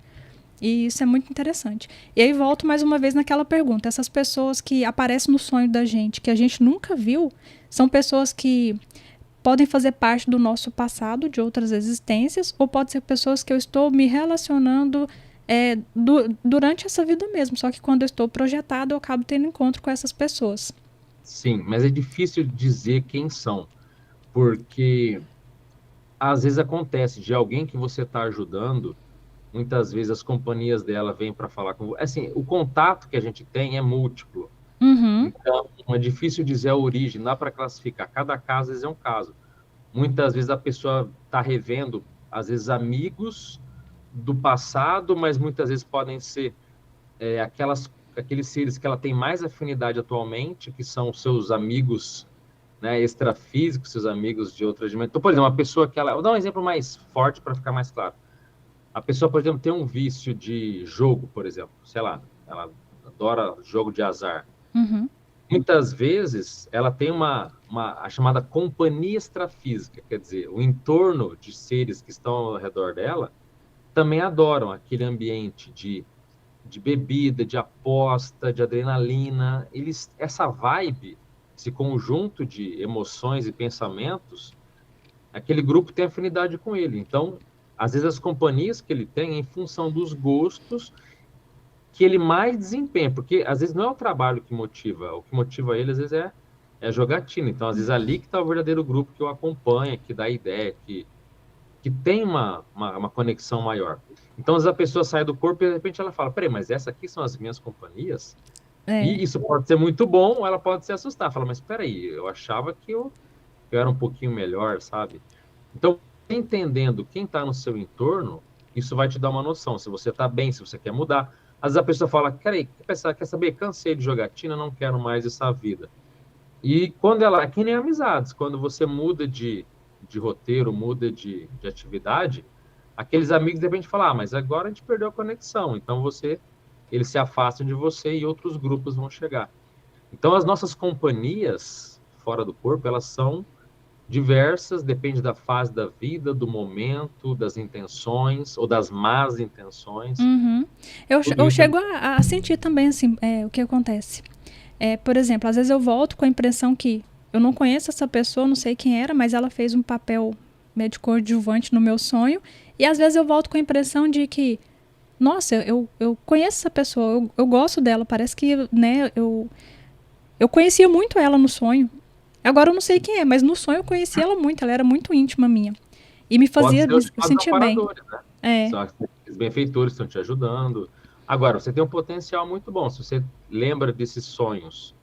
E isso é muito interessante. E aí volto mais uma vez naquela pergunta. Essas pessoas que aparecem no sonho da gente, que a gente nunca viu, são pessoas que podem fazer parte do nosso passado, de outras existências, ou pode ser pessoas que eu estou me relacionando durante essa vida mesmo. Só que quando eu estou projetado, eu acabo tendo encontro com essas pessoas. Sim, mas é difícil dizer quem são, porque às vezes acontece de alguém que você está ajudando, muitas vezes as companhias dela vêm para falar com você. Assim, o contato que a gente tem é múltiplo. Uhum, Então, é difícil dizer a origem, dá para classificar. Cada caso às vezes, é um caso. Muitas vezes a pessoa está revendo, às vezes, amigos do passado, mas muitas vezes podem ser aqueles seres que ela tem mais afinidade atualmente, que são seus amigos, né, extrafísicos, seus amigos de outras dimensões. Então, por exemplo, uma pessoa que ela... Vou dar um exemplo mais forte para ficar mais claro. A pessoa, por exemplo, tem um vício de jogo, por exemplo, sei lá, ela adora jogo de azar. uhum, Muitas vezes ela tem a chamada companhia extrafísica, quer dizer, o entorno de seres que estão ao redor dela também adoram aquele ambiente de bebida, de aposta, de adrenalina. Essa vibe, esse conjunto de emoções e pensamentos aquele grupo tem afinidade com ele. Então, às vezes as companhias que ele tem é em função dos gostos que ele mais desempenha, porque às vezes não é o trabalho que motiva, o que motiva ele às vezes é a jogatina. Então, às vezes ali que está o verdadeiro grupo que o acompanha, que dá ideia, que tem uma conexão maior. Então, às vezes a pessoa sai do corpo e de repente ela fala, peraí, mas essas aqui são as minhas companhias? É, E isso pode ser muito bom, ou ela pode se assustar, fala, mas peraí, eu achava que eu era um pouquinho melhor, sabe? Então, entendendo quem está no seu entorno, isso vai te dar uma noção, se você está bem, se você quer mudar. Às vezes a pessoa fala, quer saber, cansei de jogatina, não quero mais essa vida. E quando ela, é que nem amizades, quando você muda de roteiro, muda de atividade, aqueles amigos de repente falam, mas agora a gente perdeu a conexão, então eles se afastam de você e outros grupos vão chegar. Então as nossas companhias fora do corpo, elas são diversas, depende da fase da vida, do momento, das intenções ou das más intenções. uhum. Tudo Eu isso é chego a sentir também, assim, o que acontece. Por exemplo, às vezes eu volto com a impressão que eu não conheço essa pessoa, não sei quem era, mas ela fez um papel médico coadjuvante no meu sonho. E às vezes eu volto com a impressão de que, nossa, eu conheço essa pessoa, eu gosto dela, parece que, né, eu conhecia muito ela no sonho. Agora eu não sei quem é, mas no sonho eu conhecia ela muito, ela era muito íntima minha. E me pode fazia, ser os eu chamados sentia bem. amparadores, né? É, São aqueles benfeitores que estão te ajudando. Agora, você tem um potencial muito bom. Se você lembra desses sonhos,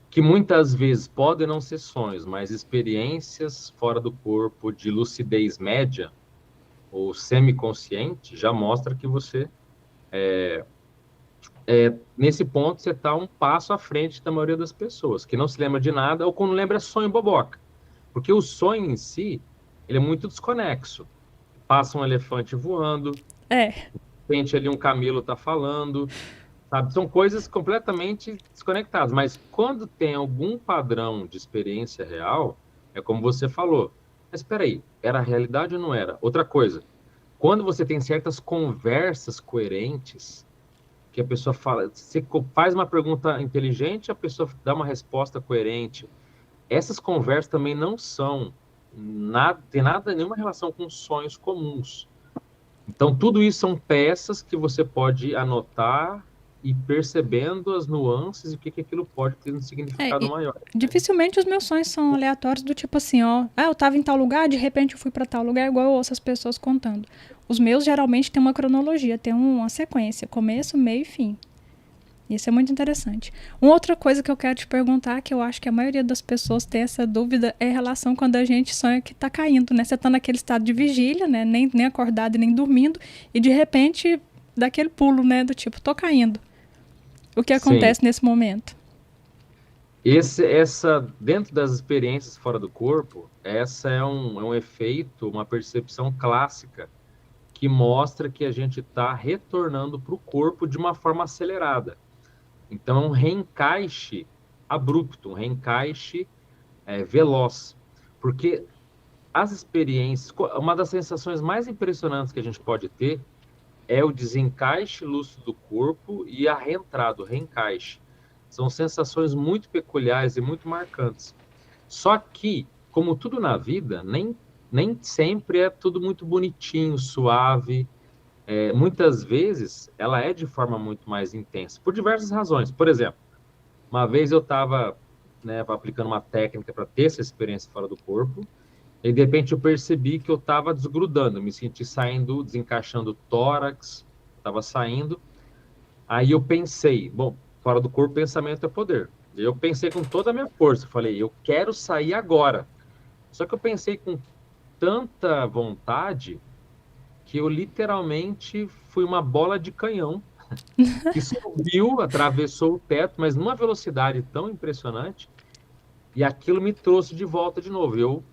que muitas vezes podem não ser sonhos, mas experiências fora do corpo de lucidez média ou semiconsciente, já mostra que você, nesse ponto, você está um passo à frente da maioria das pessoas, que não se lembra de nada ou quando lembra é sonho boboca. Porque o sonho em si, ele é muito desconexo. Passa um elefante voando, de é. repente ali um camelo está falando, sabe? São coisas completamente desconectadas. Mas quando tem algum padrão de experiência real, é como você falou. Mas espera aí, era realidade ou não era? Outra coisa, quando você tem certas conversas coerentes, que a pessoa fala, você faz uma pergunta inteligente, a pessoa dá uma resposta coerente. Essas conversas também não são nada, tem nada, nenhuma relação com sonhos comuns. Então, tudo isso são peças que você pode anotar e percebendo as nuances e o que, que aquilo pode ter um significado E maior. Né? dificilmente os meus sonhos são aleatórios, do tipo assim, ó, eu tava em tal lugar, de repente eu fui para tal lugar, igual eu ouço as pessoas contando. Os meus geralmente têm uma cronologia, tem uma sequência, começo, meio e fim. Isso é muito interessante. Uma outra coisa que eu quero te perguntar, que eu acho que a maioria das pessoas tem essa dúvida, é a relação quando a gente sonha que tá caindo, né? Você tá naquele estado de vigília, né? Nem acordado e nem dormindo, e de repente dá aquele pulo, né? Do tipo, tô caindo. O que Sim, acontece nesse momento? dentro das experiências fora do corpo, essa é um efeito, uma percepção clássica que mostra que a gente está retornando para o corpo de uma forma acelerada. Então, é um reencaixe abrupto, um reencaixe veloz. Porque as experiências, uma das sensações mais impressionantes que a gente pode ter é o desencaixe lúcido do corpo e a reentrada, o reencaixe. São sensações muito peculiares e muito marcantes. Só que, como tudo na vida, nem sempre é tudo muito bonitinho, suave. Muitas vezes, ela é de forma muito mais intensa, por diversas razões. Por exemplo, uma vez eu estava, né, aplicando uma técnica para ter essa experiência fora do corpo, e de repente eu percebi que eu estava desgrudando, me senti saindo, desencaixando o tórax, estava saindo. Aí eu pensei, bom, fora do corpo, pensamento é poder. Eu pensei com toda a minha força, falei, eu quero sair agora. Só que eu pensei com tanta vontade que eu literalmente fui uma bola de canhão que subiu, atravessou o teto, mas numa velocidade tão impressionante, e aquilo me trouxe de volta de novo. Eu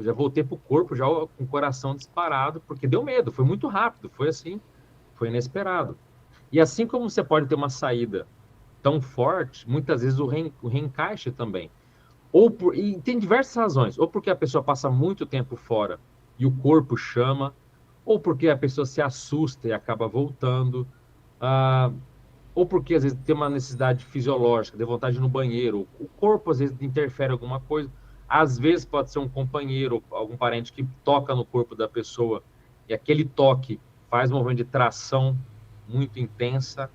já voltei para o corpo, já com o coração disparado, porque deu medo, foi muito rápido, foi assim, foi inesperado. E assim como você pode ter uma saída tão forte, muitas vezes o reencaixe também. E tem diversas razões, ou porque a pessoa passa muito tempo fora e o corpo chama, ou porque a pessoa se assusta e acaba voltando, ah, ou porque às vezes tem uma necessidade fisiológica, de vontade de ir no banheiro, o corpo às vezes interfere em alguma coisa. Às vezes pode ser um companheiro, algum parente que toca no corpo da pessoa e aquele toque faz um movimento de tração muito intensa.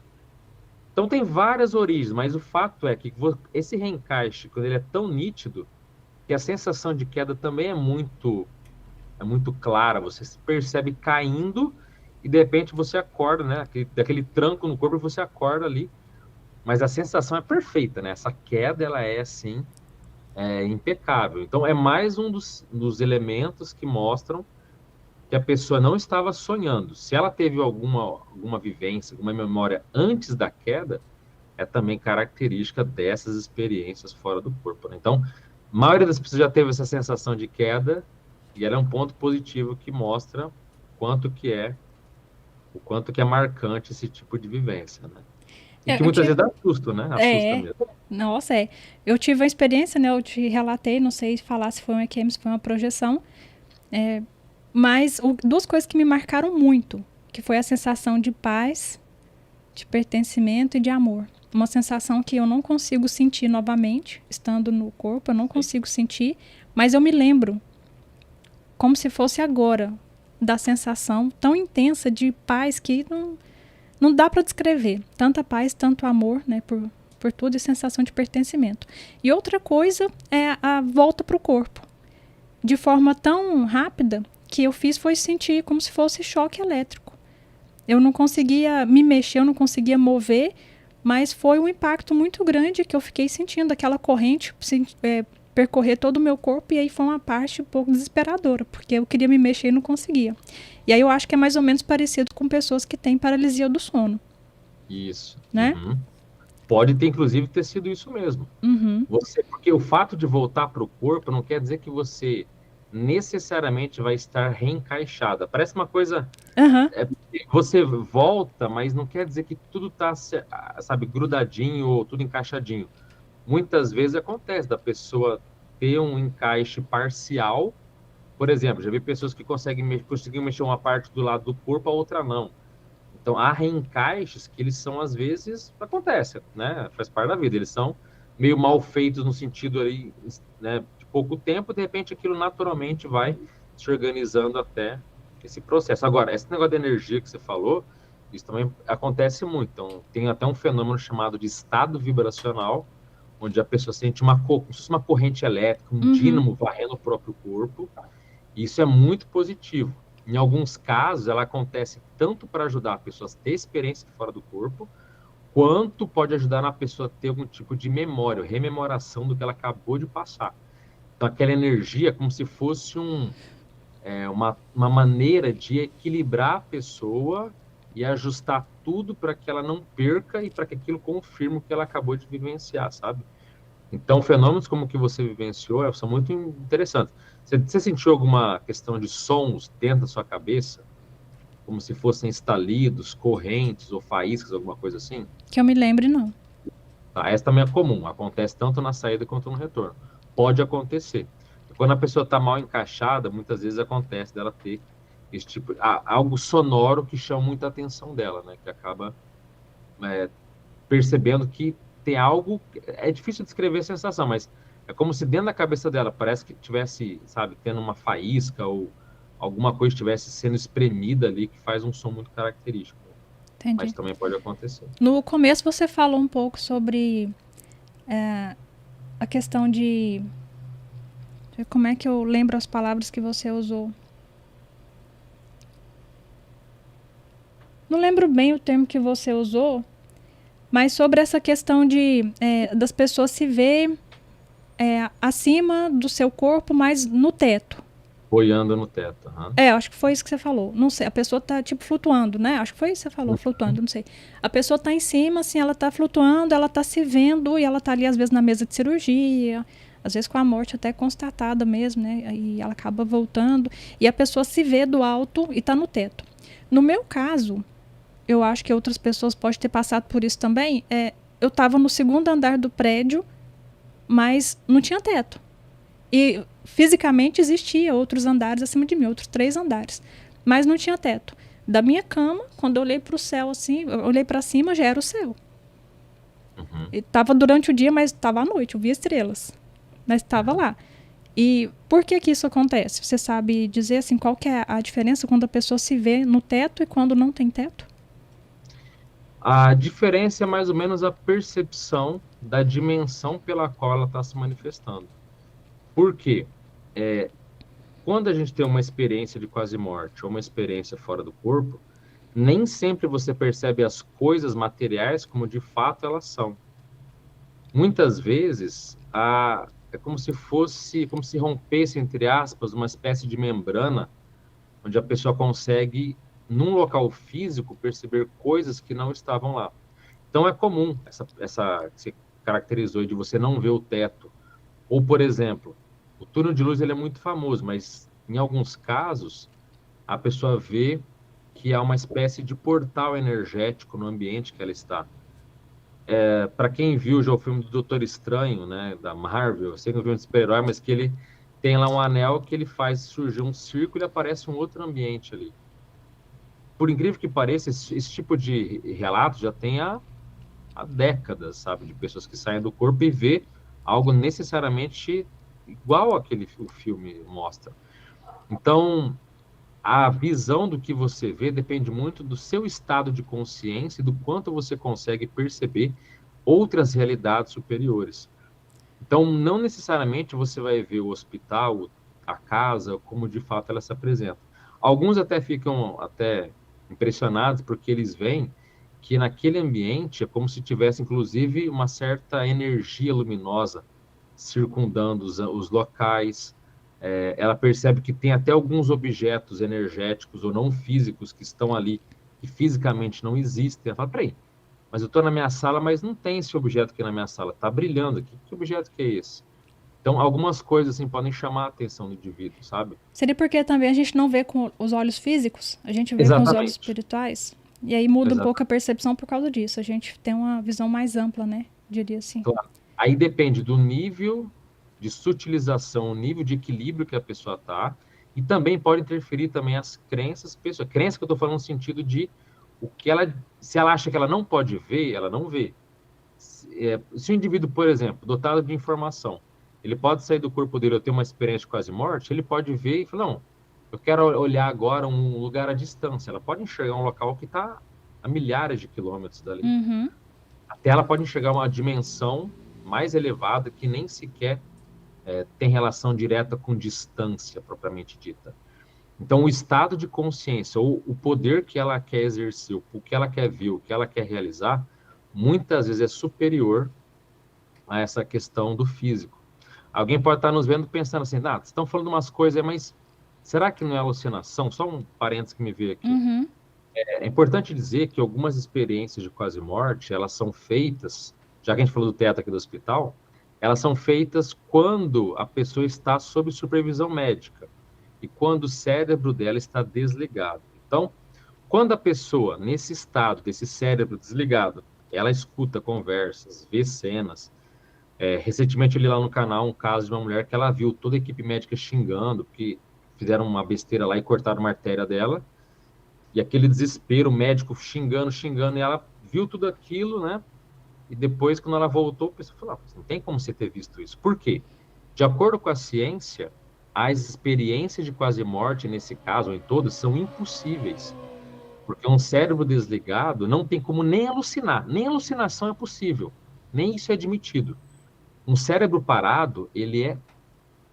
Então tem várias origens, mas o fato é que esse reencaixe, quando ele é tão nítido, que a sensação de queda também é muito clara. Você se percebe caindo e de repente você acorda, né? Daquele tranco no corpo você acorda ali. Mas a sensação é perfeita, né? Essa queda, ela é assim, impecável. Então é mais um dos elementos que mostram que a pessoa não estava sonhando. Se ela teve alguma vivência, alguma memória antes da queda, é também característica dessas experiências fora do corpo, né? Então, a maioria das pessoas já teve essa sensação de queda e ela é um ponto positivo que mostra o quanto que é marcante esse tipo de vivência, né? E que Eu muitas vezes tive, dá susto, né? Assusta é, mesmo. nossa, eu tive uma experiência, né? Eu te relatei, não sei falar se foi um EQM, se foi uma projeção, mas duas coisas que me marcaram muito, que foi a sensação de paz, de pertencimento e de amor. Uma sensação que eu não consigo sentir novamente, estando no corpo, eu não consigo sentir, mas eu me lembro, como se fosse agora, da sensação tão intensa de paz que não dá para descrever. Tanta paz, tanto amor, né, por tudo, e sensação de pertencimento. E outra coisa é a volta para o corpo. De forma tão rápida, que eu fiz foi sentir como se fosse choque elétrico. Eu não conseguia me mexer, eu não conseguia mover, mas foi um impacto muito grande que eu fiquei sentindo aquela corrente percorrer todo o meu corpo, e aí foi uma parte um pouco desesperadora, porque eu queria me mexer e não conseguia. E aí eu acho que é mais ou menos parecido com pessoas que têm paralisia do sono. Isso. Né? Uhum. Pode ter, inclusive, ter sido isso mesmo. Uhum. Porque o fato de voltar para o corpo não quer dizer que você necessariamente vai estar reencaixada. Parece uma coisa. Uhum. Você volta, mas não quer dizer que tudo está, sabe, grudadinho ou tudo encaixadinho. Muitas vezes acontece da pessoa ter um encaixe parcial. Por exemplo, já vi pessoas que conseguem mexer uma parte do lado do corpo, a outra não. Então, há reencaixes que eles são, às vezes, acontece, né? Faz parte da vida. Eles são meio mal feitos no sentido ali, né, de pouco tempo, de repente aquilo naturalmente vai se organizando até esse processo. Agora, esse negócio da energia que você falou, isso também acontece muito. Então, tem até um fenômeno chamado de estado vibracional, onde a pessoa sente como se fosse uma corrente elétrica, um dínamo varrendo o próprio corpo. E isso é muito positivo. Em alguns casos, ela acontece tanto para ajudar a pessoa a ter experiência fora do corpo, quanto pode ajudar na pessoa a ter algum tipo de memória, rememoração do que ela acabou de passar. Então, aquela energia é como se fosse uma maneira de equilibrar a pessoa e ajustar tudo para que ela não perca e para que aquilo confirme o que ela acabou de vivenciar, sabe? Então, fenômenos como o que você vivenciou são muito interessantes. Você sentiu alguma questão de sons dentro da sua cabeça? Como se fossem estalidos, correntes ou faíscas, alguma coisa assim? Que eu me lembre, não. Tá? Essa também é comum, acontece tanto na saída quanto no retorno. Pode acontecer. Quando a pessoa está mal encaixada, muitas vezes acontece dela ter esse tipo, algo sonoro que chama muita atenção dela, né? Que acaba percebendo que tem algo. É difícil descrever a sensação, mas é como se dentro da cabeça dela parece que tivesse, sabe, tendo uma faísca ou alguma coisa estivesse sendo espremida ali que faz um som muito característico. Entendi. Mas também pode acontecer. No começo você falou um pouco sobre a questão de... Como é que eu lembro as palavras que você usou? Não lembro bem o termo que você usou, mas sobre essa questão das pessoas se ver acima do seu corpo, mas no teto. Boiando no teto. Uhum. Acho que foi isso que você falou. Não sei, a pessoa tá tipo flutuando, né? Acho que foi isso que você falou, flutuando, não sei. A pessoa tá em cima, assim, ela tá flutuando, ela tá se vendo e ela tá ali às vezes na mesa de cirurgia, às vezes com a morte até constatada mesmo, né? E ela acaba voltando e a pessoa se vê do alto e tá no teto. No meu caso, eu acho que outras pessoas podem ter passado por isso também. Eu tava no segundo andar do prédio, mas não tinha teto. E fisicamente existia outros andares acima de mim, outros 3 andares, mas não tinha teto. Da minha cama, quando eu olhei para o céu assim, eu olhei para cima, já era o céu. Estava durante o dia, mas estava à noite, eu via estrelas, mas estava lá. E por que que isso acontece? Você sabe dizer assim qual que é a diferença quando a pessoa se vê no teto e quando não tem teto? A diferença é mais ou menos a percepção da dimensão pela qual ela está se manifestando. Por quê? Quando a gente tem uma experiência de quase morte ou uma experiência fora do corpo, nem sempre você percebe as coisas materiais como de fato elas são. Muitas vezes, é como se fosse, como se rompesse, entre aspas, uma espécie de membrana, onde a pessoa consegue, num local físico, perceber coisas que não estavam lá. Então, é comum essa que você caracterizou de você não ver o teto. Ou, por exemplo, o túnel de luz ele é muito famoso, mas em alguns casos, a pessoa vê que há uma espécie de portal energético no ambiente que ela está. Para quem viu já o filme do Doutor Estranho, né, da Marvel, eu sei que é um filme de super-herói, mas que ele tem lá um anel que ele faz surgir um círculo e aparece um outro ambiente ali. Por incrível que pareça, esse tipo de relato já tem há décadas, sabe, de pessoas que saem do corpo e vê algo necessariamente igual àquele o filme mostra. Então, a visão do que você vê depende muito do seu estado de consciência e do quanto você consegue perceber outras realidades superiores. Então, não necessariamente você vai ver o hospital, a casa, como de fato ela se apresenta. Alguns até ficam até impressionados porque eles veem que naquele ambiente é como se tivesse, inclusive, uma certa energia luminosa circundando os locais. Ela percebe que tem até alguns objetos energéticos ou não físicos que estão ali, que fisicamente não existem. Ela fala, peraí, mas eu estou na minha sala, mas não tem esse objeto aqui na minha sala, está brilhando aqui. Que objeto que é esse? Então, algumas coisas assim podem chamar a atenção do indivíduo, sabe? Seria porque também a gente não vê com os olhos físicos, a gente vê com os olhos Exatamente. espirituais. E aí muda um pouco a Exatamente. percepção por causa disso. A gente tem uma visão mais ampla, né? Diria assim. Claro. Aí depende do nível de sutilização, o nível de equilíbrio que a pessoa está, e também pode interferir também as crenças pessoais. Crença que eu estou falando no sentido de o que ela, se ela acha que ela não pode ver, ela não vê. Se o indivíduo, por exemplo, dotado de informação, ele pode sair do corpo dele ou ter uma experiência de quase morte, ele pode ver e falar, não, eu quero olhar agora um lugar à distância. Ela pode enxergar um local que está a milhares de quilômetros dali. Uhum. Até ela pode enxergar uma dimensão mais elevada que nem sequer tem relação direta com distância propriamente dita. Então, o estado de consciência ou o poder que ela quer exercer, o que ela quer ver, o que ela quer realizar, muitas vezes é superior a essa questão do físico. Alguém pode estar nos vendo pensando assim, vocês estão falando umas coisas, mas será que não é alucinação? Só um parênteses que me veio aqui. Uhum. É importante dizer que algumas experiências de quase morte, elas são feitas, já que a gente falou do teto aqui do hospital, elas são feitas quando a pessoa está sob supervisão médica e quando o cérebro dela está desligado. Então, quando a pessoa, nesse estado, desse cérebro desligado, ela escuta conversas, vê cenas. Recentemente, eu li lá no canal um caso de uma mulher que ela viu toda a equipe médica xingando, porque fizeram uma besteira lá e cortaram uma artéria dela. E aquele desespero, o médico xingando, xingando, e ela viu tudo aquilo, né? E depois, quando ela voltou, o pessoal falou, não tem como você ter visto isso. Por quê? De acordo com a ciência, as experiências de quase morte, nesse caso, ou em todas, são impossíveis. Porque um cérebro desligado não tem como nem alucinar. Nem alucinação é possível. Nem isso é admitido. Um cérebro parado, ele é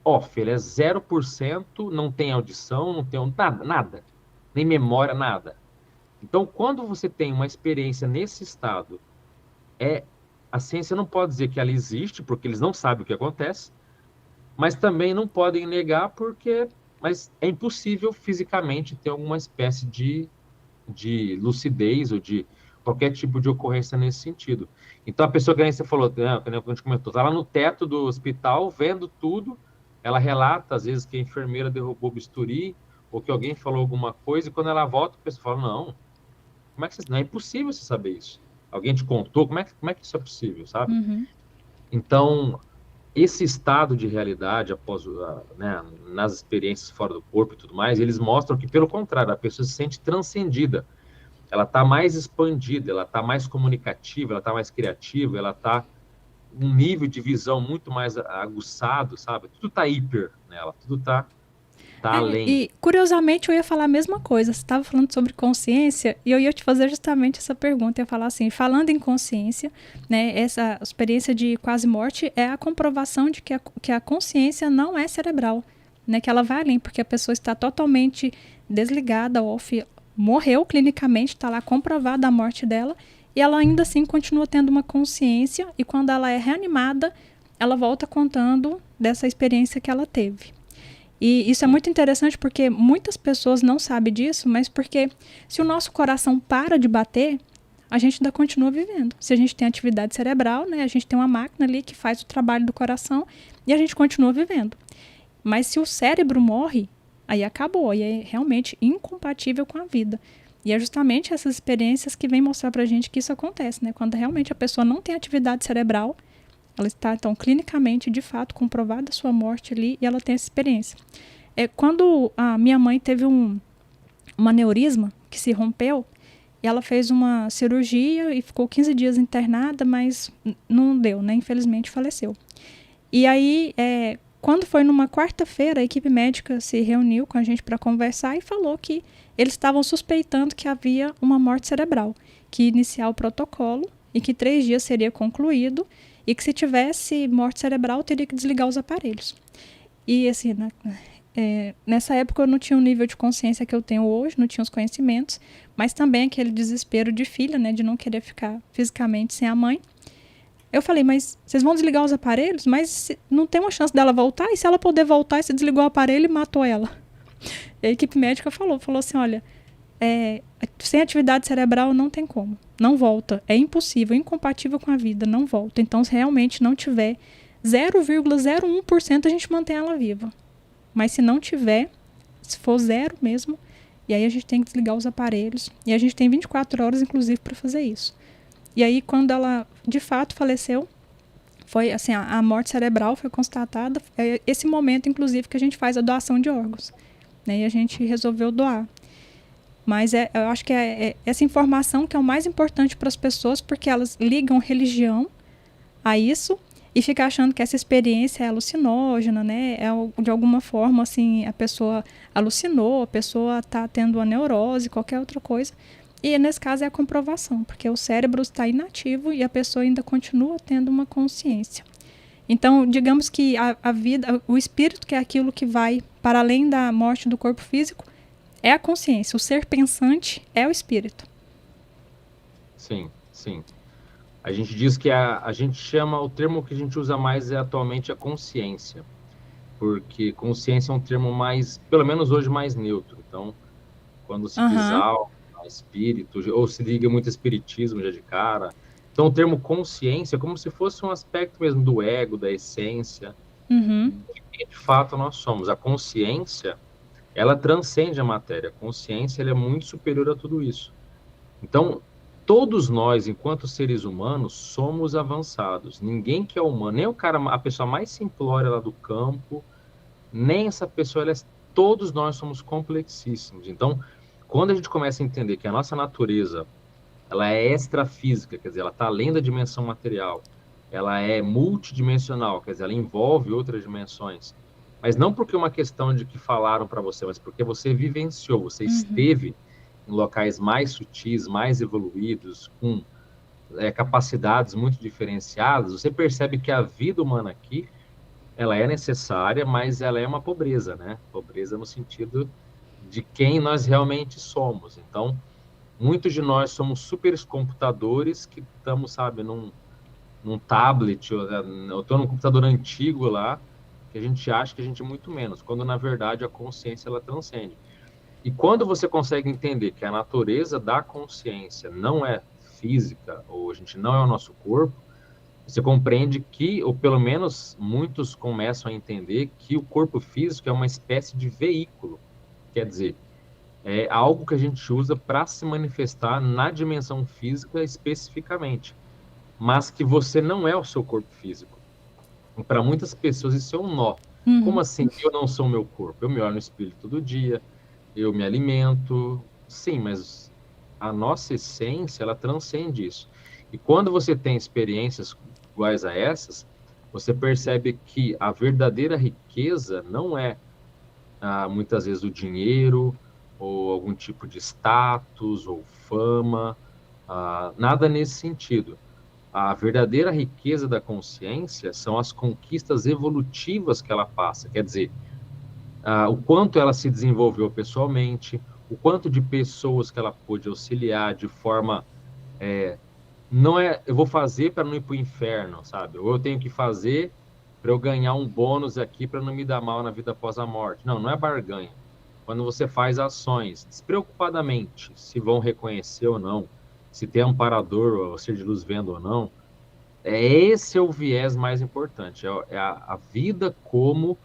off, ele é 0%, não tem audição, não tem nada, nada. Nem memória, nada. Então, quando você tem uma experiência nesse estado, a ciência não pode dizer que ela existe, porque eles não sabem o que acontece, mas também não podem negar mas é impossível fisicamente ter alguma espécie de lucidez ou de qualquer tipo de ocorrência nesse sentido. Então, a pessoa que nem você falou, né, que a gente comentou, está lá no teto do hospital, vendo tudo, ela relata, às vezes, que a enfermeira derrubou o bisturi, ou que alguém falou alguma coisa, e quando ela volta, a pessoa fala, não, como é que não é impossível você saber isso? Alguém te contou? Como é que isso é possível, sabe? Uhum. Então, esse estado de realidade após, né, nas experiências fora do corpo e tudo mais, eles mostram que, pelo contrário, a pessoa se sente transcendida. Ela está mais expandida, ela está mais comunicativa, ela está mais criativa, ela está um nível de visão muito mais aguçado, sabe? Tudo tá hiper nela, tudo tá além. E curiosamente eu ia falar a mesma coisa. Você estava falando sobre consciência e eu ia te fazer justamente essa pergunta. Eu ia falar assim, falando em consciência, né, essa experiência de quase morte é a comprovação de que a consciência não é cerebral, né, que ela vai além, porque a pessoa está totalmente desligada, off, morreu clinicamente, está lá comprovada a morte dela e ela ainda assim continua tendo uma consciência e quando ela é reanimada, ela volta contando dessa experiência que ela teve. E isso é Sim, muito interessante porque muitas pessoas não sabem disso, mas porque se o nosso coração para de bater, a gente ainda continua vivendo. Se a gente tem atividade cerebral, né, a gente tem uma máquina ali que faz o trabalho do coração e a gente continua vivendo. Mas se o cérebro morre, aí acabou, aí é realmente incompatível com a vida. E é justamente essas experiências que vêm mostrar pra gente que isso acontece, né? Quando realmente a pessoa não tem atividade cerebral, ela está, então, clinicamente, de fato, comprovada a sua morte ali e ela tem essa experiência. Quando a minha mãe teve um aneurisma que se rompeu, e ela fez uma cirurgia e ficou 15 dias internada, mas não deu, né? Infelizmente faleceu. E aí, quando foi numa quarta-feira, a equipe médica se reuniu com a gente para conversar e falou que eles estavam suspeitando que havia uma morte cerebral, que ia iniciar o protocolo e que 3 dias seria concluído e que se tivesse morte cerebral teria que desligar os aparelhos. E assim, nessa época eu não tinha o nível de consciência que eu tenho hoje, não tinha os conhecimentos, mas também aquele desespero de filha, né, de não querer ficar fisicamente sem a mãe. Eu falei, mas vocês vão desligar os aparelhos? Mas não tem uma chance dela voltar? E se ela poder voltar, você desligou o aparelho e matou ela? E a equipe médica falou assim, olha, sem atividade cerebral não tem como. Não volta. É impossível, incompatível com a vida, não volta. Então, se realmente não tiver 0,01%, a gente mantém ela viva. Mas se não tiver, se for zero mesmo, e aí a gente tem que desligar os aparelhos. E a gente tem 24 horas, inclusive, para fazer isso. E aí, quando ela, de fato, faleceu, foi assim, a morte cerebral foi constatada. É esse momento, inclusive, que a gente faz a doação de órgãos. Né? E a gente resolveu doar. Mas eu acho que é essa informação que é o mais importante para as pessoas, porque elas ligam religião a isso e ficam achando que essa experiência é alucinógena, né? De alguma forma, assim, a pessoa alucinou, a pessoa está tendo uma neurose, qualquer outra coisa. E nesse caso é a comprovação, porque o cérebro está inativo e a pessoa ainda continua tendo uma consciência. Então, digamos que a vida, o espírito, que é aquilo que vai para além da morte do corpo físico, é a consciência. O ser pensante é o espírito. sim, sim. A gente diz que a gente chama, o termo que a gente usa mais atualmente a consciência, porque consciência é um termo mais, pelo menos hoje, mais neutro. Então, quando se diz Aham. alma, espírito, ou se liga muito a espiritismo já de cara. Então, o termo consciência é como se fosse um aspecto mesmo do ego, da essência, Uhum. de quem de fato nós somos. A consciência, ela transcende a matéria. A consciência, ela é muito superior a tudo isso. Então, todos nós, enquanto seres humanos, somos avançados. Ninguém que é humano, nem o cara, a pessoa mais simplória lá do campo, nem essa pessoa, todos nós somos complexíssimos. Então, quando a gente começa a entender que a nossa natureza, ela é extrafísica, quer dizer, ela está além da dimensão material, ela é multidimensional, quer dizer, ela envolve outras dimensões. Mas não porque é uma questão de que falaram para você, mas porque você vivenciou, você esteve em locais mais sutis, mais evoluídos, com capacidades muito diferenciadas, você percebe que a vida humana aqui, ela é necessária, mas ela é uma pobreza, né? Pobreza no sentido de quem nós realmente somos. Então, muitos de nós somos supercomputadores que estamos, sabe, num tablet, ou estou num computador antigo lá, que a gente acha que a gente é muito menos, quando na verdade a consciência ela transcende. E quando você consegue entender que a natureza da consciência não é física, ou a gente não é o nosso corpo, você compreende que, ou pelo menos muitos começam a entender, que o corpo físico é uma espécie de veículo. Quer dizer, é algo que a gente usa para se manifestar na dimensão física especificamente, mas que você não é o seu corpo físico. Para muitas pessoas isso é um nó. Como Uhum. assim eu não sou o meu corpo? Eu me olho no espelho todo dia, eu me alimento. Sim, mas a nossa essência, ela transcende isso. E quando você tem experiências, iguais a essas, você percebe que a verdadeira riqueza não é, muitas vezes, o dinheiro, ou algum tipo de status, ou fama, nada nesse sentido. A verdadeira riqueza da consciência são as conquistas evolutivas que ela passa, quer dizer, o quanto ela se desenvolveu pessoalmente, o quanto de pessoas que ela pôde auxiliar de forma... não é, eu vou fazer para não ir para o inferno, sabe? Ou eu tenho que fazer para eu ganhar um bônus aqui para não me dar mal na vida após a morte. Não, não é barganha. Quando você faz ações despreocupadamente, se vão reconhecer ou não, se tem amparador ou ser de luz vendo ou não, esse é o viés mais importante. É a vida como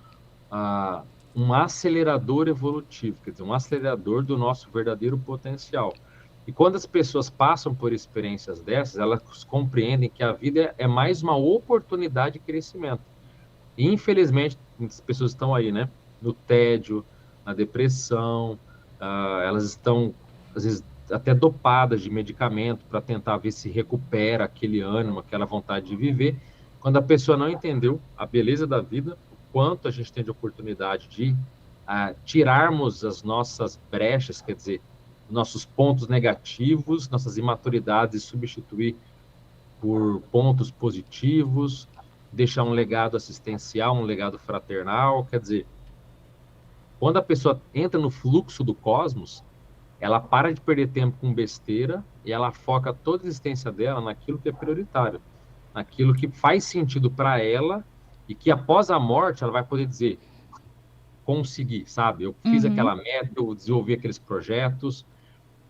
um acelerador evolutivo, quer dizer, um acelerador do nosso verdadeiro potencial. E quando as pessoas passam por experiências dessas, elas compreendem que a vida é mais uma oportunidade de crescimento. E, infelizmente, as pessoas estão aí, né? No tédio, na depressão, elas estão, às vezes, até dopadas de medicamento para tentar ver se recupera aquele ânimo, aquela vontade de viver. Quando a pessoa não entendeu a beleza da vida, o quanto a gente tem de oportunidade de tirarmos as nossas brechas, quer dizer, nossos pontos negativos, nossas imaturidades, e substituir por pontos positivos, deixar um legado assistencial, um legado fraternal. Quer dizer, quando a pessoa entra no fluxo do cosmos, ela para de perder tempo com besteira e ela foca toda a existência dela naquilo que é prioritário, naquilo que faz sentido para ela e que após a morte ela vai poder dizer, consegui, sabe? Eu fiz aquela meta, eu desenvolvi aqueles projetos.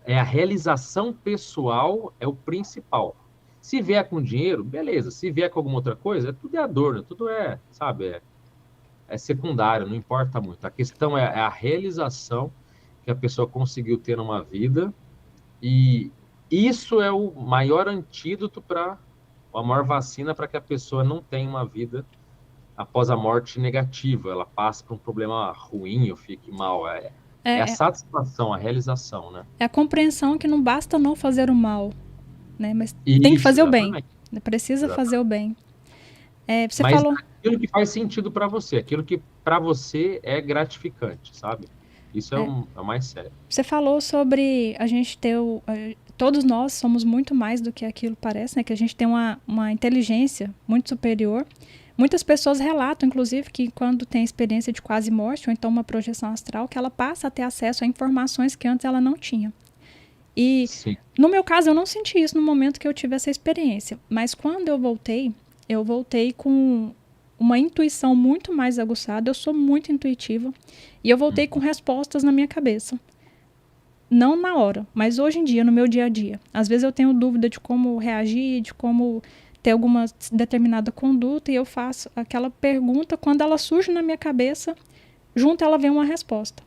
A realização pessoal é o principal. Se vier com dinheiro, beleza. Se vier com alguma outra coisa, tudo é adorno, tudo é, sabe, é secundário, não importa muito. A questão é a realização que a pessoa conseguiu ter numa vida, e isso é o maior antídoto para a maior vacina para que a pessoa não tenha uma vida após a morte negativa, ela passa por um problema ruim ou fique mal. É a satisfação, a realização, né? É a compreensão que não basta não fazer o mal, né? Mas tem que Isso, fazer o bem. exatamente. Precisa fazer o bem. Você Mas falou... aquilo que faz sentido para você, aquilo que para você é gratificante, sabe? Isso é o mais sério. Você falou sobre a gente ter todos nós somos muito mais do que aquilo parece, né? Que a gente tem uma inteligência muito superior. Muitas pessoas relatam, inclusive, que quando tem experiência de quase morte, ou então uma projeção astral, que ela passa a ter acesso a informações que antes ela não tinha. E, Sim. No meu caso, eu não senti isso no momento que eu tive essa experiência. Mas quando eu voltei com uma intuição muito mais aguçada. Eu sou muito intuitiva. E eu voltei com respostas na minha cabeça. Não na hora, mas hoje em dia, no meu dia a dia. Às vezes eu tenho dúvida de como reagir, de como ter alguma determinada conduta, e eu faço aquela pergunta, quando ela surge na minha cabeça, junto ela vem uma resposta.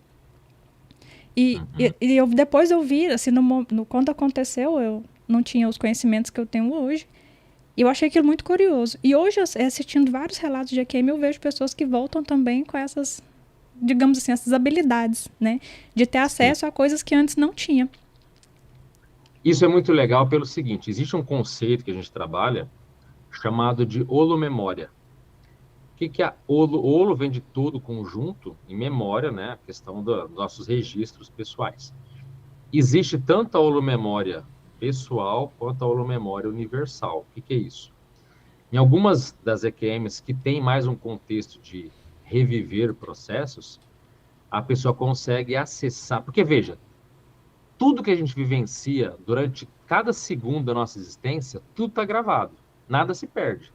E depois eu vi, assim, quando aconteceu, eu não tinha os conhecimentos que eu tenho hoje, e eu achei aquilo muito curioso. E hoje, assistindo vários relatos de EQM, eu vejo pessoas que voltam também com essas, digamos assim, essas habilidades, né? De ter acesso a coisas que antes não tinha. Isso é muito legal pelo seguinte, existe um conceito que a gente trabalha chamado de holomemória. O que é holo? Holo vem de todo conjunto, em memória, né? A questão dos nossos registros pessoais. Existe tanto a holomemória pessoal quanto a holomemória universal. O que é isso? Em algumas das EQMs que tem mais um contexto de reviver processos, a pessoa consegue acessar... Porque, veja, tudo que a gente vivencia durante cada segundo da nossa existência, tudo está gravado. Nada se perde.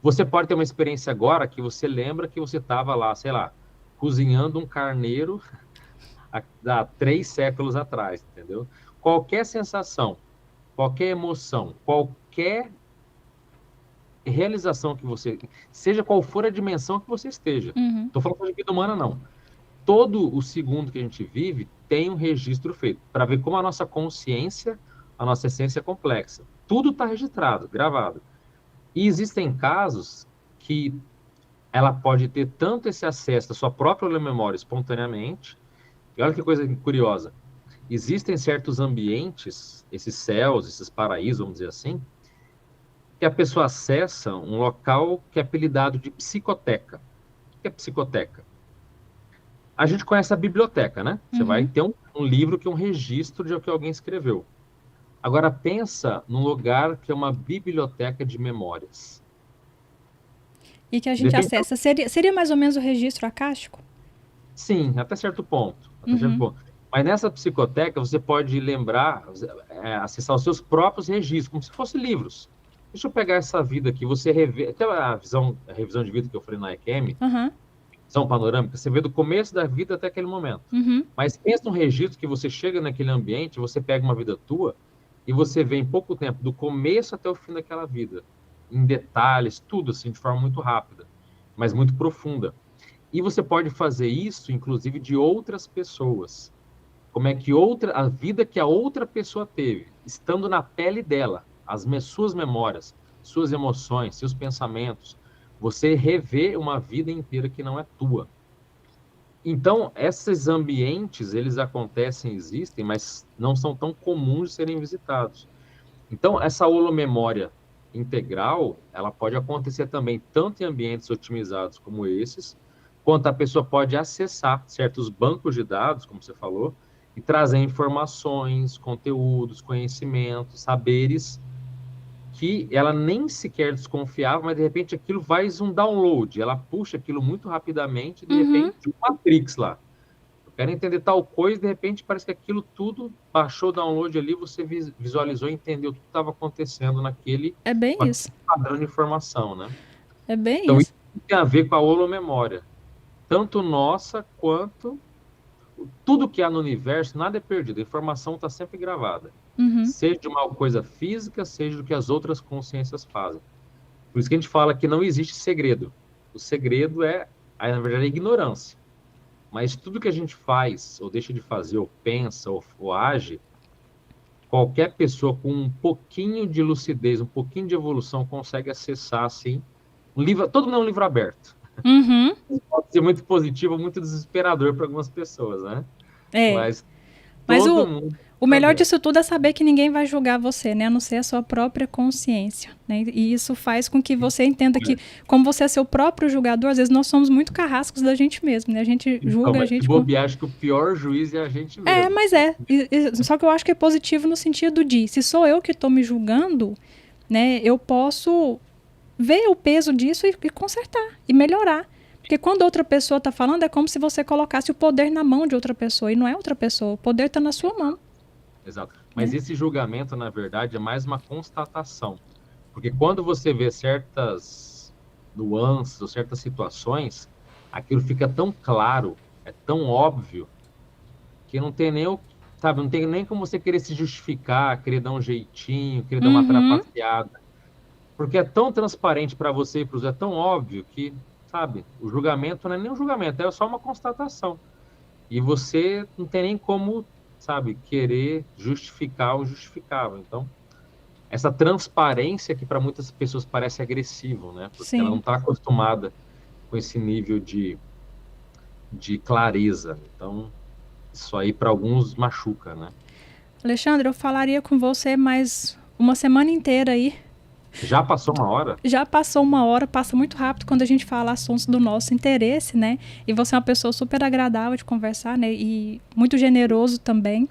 Você pode ter uma experiência agora que você lembra que você estava lá, sei lá, cozinhando um carneiro há 3 séculos atrás, entendeu? Qualquer sensação, qualquer emoção, qualquer realização que você... Seja qual for a dimensão que você esteja. Estou falando de vida humana, não. Todo o segundo que a gente vive tem um registro feito, para ver como a nossa consciência, a nossa essência é complexa. Tudo está registrado, gravado. E existem casos que ela pode ter tanto esse acesso à sua própria memória espontaneamente, e olha que coisa curiosa, existem certos ambientes, esses céus, esses paraísos, vamos dizer assim, que a pessoa acessa um local que é apelidado de psicoteca. O que é psicoteca? A gente conhece a biblioteca, né? Você vai Uhum. ter um livro que é um registro de o que alguém escreveu. Agora pensa num lugar que é uma biblioteca de memórias. E que a De gente repente, acessa. Seria mais ou menos o registro acástico? sim, até certo ponto. Até certo Uhum. ponto. Mas nessa psicoteca você pode lembrar, acessar os seus próprios registros, como se fossem livros. Deixa eu pegar essa vida aqui, você revê, até a revisão de vida que eu falei na EQM, Aham. visão panorâmica, você vê do começo da vida até aquele momento. Uhum. Mas pensa num registro que você chega naquele ambiente, você pega uma vida tua e você vê em pouco tempo, do começo até o fim daquela vida, em detalhes, tudo assim, de forma muito rápida, mas muito profunda. E você pode fazer isso, inclusive, de outras pessoas. Como é que a vida que a outra pessoa teve, estando na pele dela, suas memórias, suas emoções, seus pensamentos, você revê uma vida inteira que não é tua. Então, esses ambientes, eles acontecem, existem, mas não são tão comuns de serem visitados. Então, essa holomemória integral, ela pode acontecer também tanto em ambientes otimizados como esses, quanto a pessoa pode acessar certos bancos de dados, como você falou, e trazer informações, conteúdos, conhecimentos, saberes que ela nem sequer desconfiava, mas de repente aquilo faz um download, ela puxa aquilo muito rapidamente, de Uhum. repente, um Matrix lá. Eu quero entender tal coisa, de repente parece que aquilo tudo baixou o download ali, você visualizou e entendeu tudo que estava acontecendo É bem com isso. aquele padrão de informação, né? É bem Então isso isso. tem a ver com a holomemória, tanto nossa quanto tudo que há no universo, nada é perdido, a informação está sempre gravada. Uhum. Seja de uma coisa física, seja do que as outras consciências fazem. Por isso que a gente fala que não existe segredo. O segredo é, na verdade, a ignorância. Mas tudo que a gente faz, ou deixa de fazer, ou pensa, ou age, qualquer pessoa com um pouquinho de lucidez, um pouquinho de evolução, consegue acessar, assim, um livro, todo mundo é um livro aberto. Uhum. Pode ser muito positivo, muito desesperador para algumas pessoas, né? É. Mas Mas todo o, mundo é um o livro melhor aberto. disso tudo é saber que ninguém vai julgar você, né? A não ser a sua própria consciência, né? E isso faz com que você entenda que, como você é seu próprio julgador, às vezes nós somos muito carrascos da gente mesmo, né? A gente Então, julga a mas se gente com... bobear, acho que o pior juiz é a gente É, mesmo. mas é. Só que eu acho que é positivo no sentido de, se sou eu que estou me julgando, né? Eu posso ver o peso disso e consertar e melhorar. Porque quando outra pessoa está falando, é como se você colocasse o poder na mão de outra pessoa. E não é outra pessoa. O poder está na sua mão, Exato. Mas né? esse julgamento, na verdade, é mais uma constatação. Porque quando você vê certas nuances ou certas situações, aquilo fica tão claro, é tão óbvio, que não tem nem sabe, não tem nem como você querer se justificar, querer dar um jeitinho, querer dar uma Uhum. trapaceada. Porque é tão transparente para você e para os é tão óbvio que, sabe, o julgamento não é nem um julgamento, é só uma constatação. E você não tem nem como, sabe, querer justificar o justificável. Então, essa transparência que para muitas pessoas parece agressivo, né? Porque ela não Sim. está acostumada com esse nível de clareza. Então, isso aí para alguns machuca, né? Alexandre, eu falaria com você mais uma semana inteira aí. Já passou uma hora? Já passou uma hora, passa muito rápido quando a gente fala assuntos do nosso interesse, né? E você é uma pessoa super agradável de conversar, né? E muito generoso também.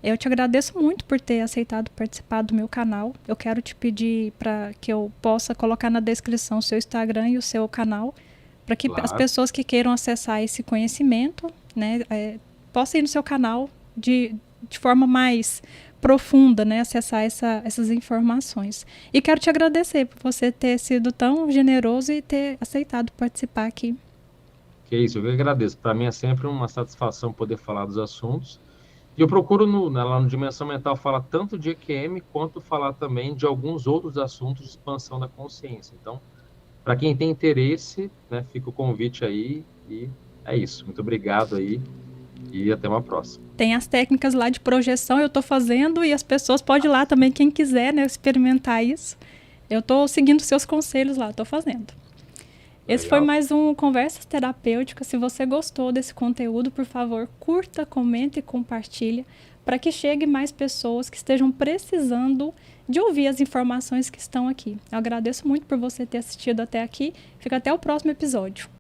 Eu te agradeço muito por ter aceitado participar do meu canal. Eu quero te pedir para que eu possa colocar na descrição o seu Instagram e o seu canal, para que as Claro. pessoas que queiram acessar esse conhecimento, né, possam ir no seu canal de forma mais profunda, né, acessar essas informações. E quero te agradecer por você ter sido tão generoso e ter aceitado participar aqui. Que isso, eu que agradeço. Para mim é sempre uma satisfação poder falar dos assuntos. E eu procuro lá no Dimensão Mental falar tanto de EQM quanto falar também de alguns outros assuntos de expansão da consciência. Então, para quem tem interesse, né, fica o convite aí e é isso. Muito obrigado aí e até uma próxima. Tem as técnicas lá de projeção, eu estou fazendo e as pessoas podem ir lá também, quem quiser, né, experimentar isso. Eu estou seguindo seus conselhos lá, estou fazendo. Esse foi Legal. mais um Conversas Terapêuticas. Se você gostou desse conteúdo, por favor, curta, comente e compartilha para que chegue mais pessoas que estejam precisando de ouvir as informações que estão aqui. Eu agradeço muito por você ter assistido até aqui. Fica até o próximo episódio.